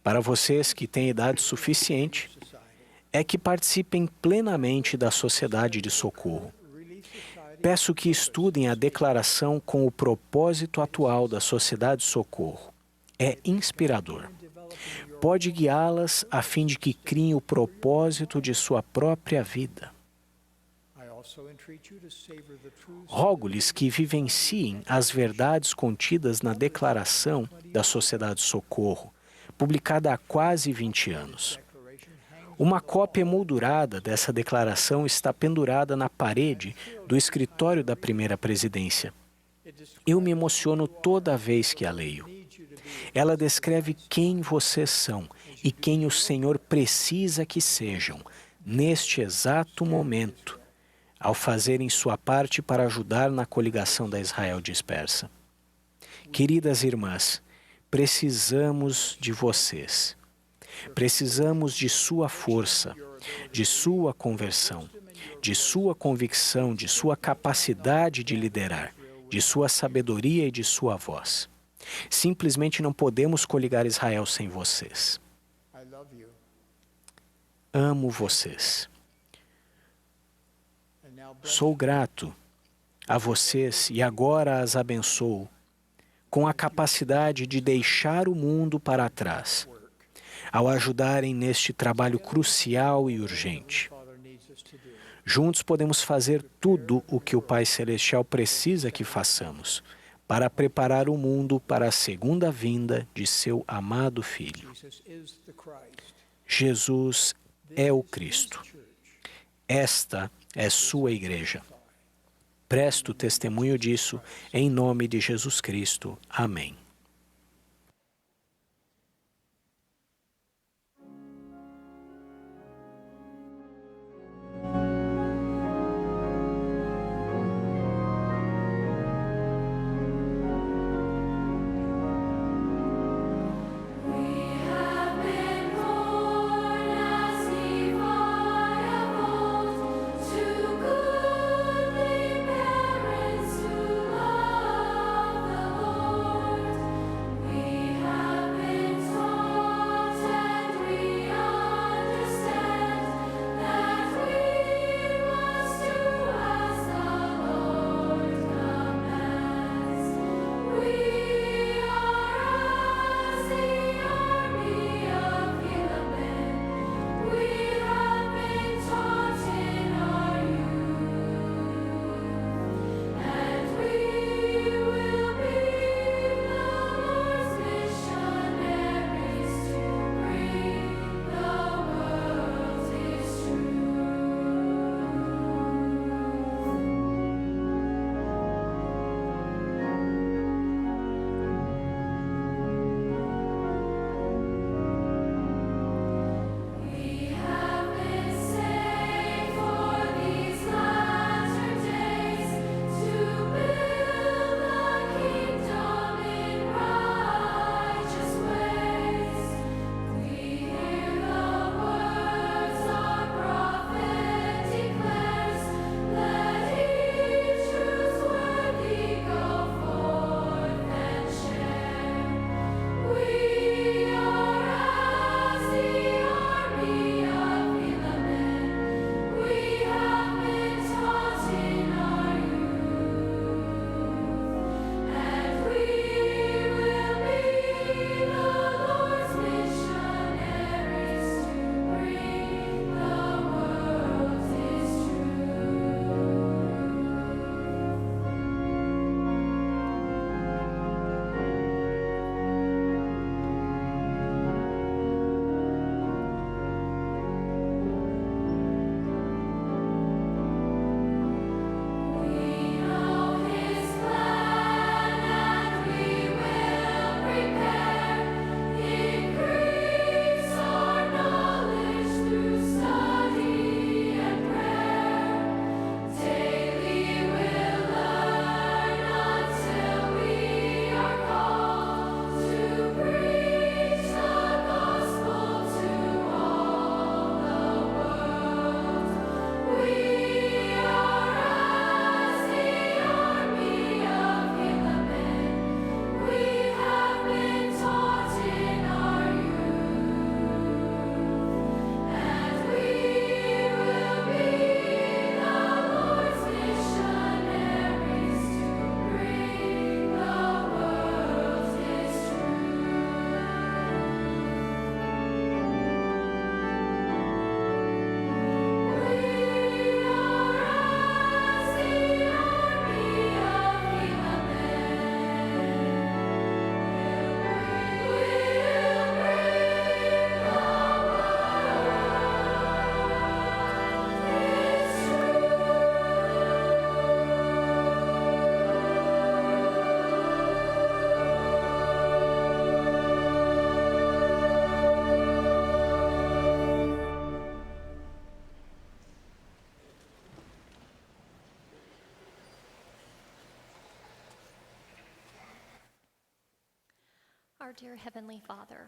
para vocês que têm idade suficiente, é que participem plenamente da Sociedade de Socorro. Peço que estudem a declaração com o propósito atual da Sociedade de Socorro. É inspirador. Pode guiá-las a fim de que criem o propósito de sua própria vida. Rogo-lhes que vivenciem as verdades contidas na declaração da Sociedade de Socorro, publicada há quase 20 anos. Uma cópia emoldurada dessa declaração está pendurada na parede do escritório da primeira presidência. Eu me emociono toda vez que a leio. Ela descreve quem vocês são e quem o Senhor precisa que sejam, neste exato momento, ao fazerem sua parte para ajudar na coligação da Israel dispersa. Queridas irmãs, precisamos de vocês. Precisamos de sua força, de sua conversão, de sua convicção, de sua capacidade de liderar, de sua sabedoria e de sua voz. Simplesmente não podemos coligar Israel sem vocês. Amo vocês. Sou grato a vocês e agora as abençoo com a capacidade de deixar o mundo para trás, ao ajudarem neste trabalho crucial e urgente. Juntos podemos fazer tudo o que o Pai Celestial precisa que façamos para preparar o mundo para a segunda vinda de seu amado Filho. Jesus é o Cristo. Esta é sua igreja. Presto testemunho disso em nome de Jesus Cristo. Amém.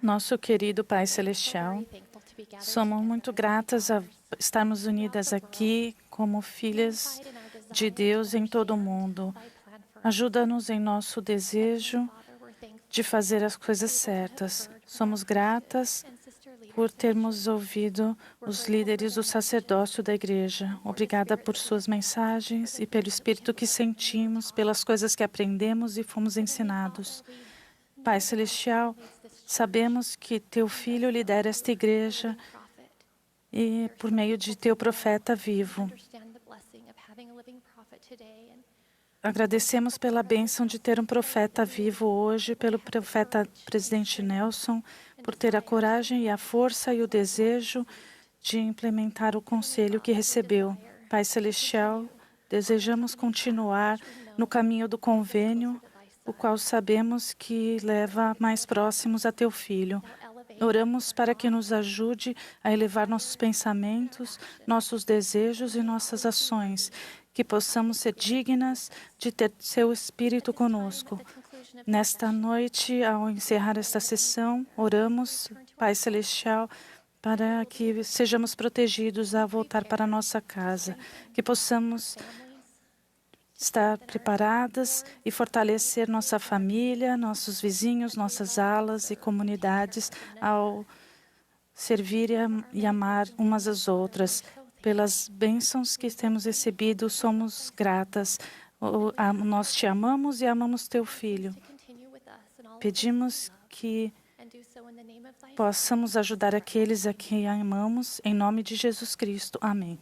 Nosso querido Pai Celestial, somos muito gratas a estarmos unidas aqui como filhas de Deus em todo o mundo. Ajuda-nos em nosso desejo de fazer as coisas certas. Somos gratas por termos ouvido os líderes do sacerdócio da igreja. Obrigada por suas mensagens e pelo espírito que sentimos, pelas coisas que aprendemos e fomos ensinados. Pai Celestial, sabemos que Teu Filho lidera esta igreja e por meio de Teu profeta vivo. Agradecemos pela bênção de ter um profeta vivo hoje, pelo profeta presidente Nelson, por ter a coragem e a força e o desejo de implementar o conselho que recebeu. Pai Celestial, desejamos continuar no caminho do convênio, o qual sabemos que leva mais próximos a Teu Filho. Oramos para que nos ajude a elevar nossos pensamentos, nossos desejos e nossas ações, que possamos ser dignas de ter Seu Espírito conosco. Nesta noite, ao encerrar esta sessão, oramos, Pai Celestial, para que sejamos protegidos a voltar para a nossa casa, que possamos estar preparadas e fortalecer nossa família, nossos vizinhos, nossas alas e comunidades ao servir e amar umas às outras. Pelas bênçãos que temos recebido, somos gratas. Nós Te amamos e amamos Teu Filho. Pedimos que possamos ajudar aqueles a quem amamos, em nome de Jesus Cristo. Amém.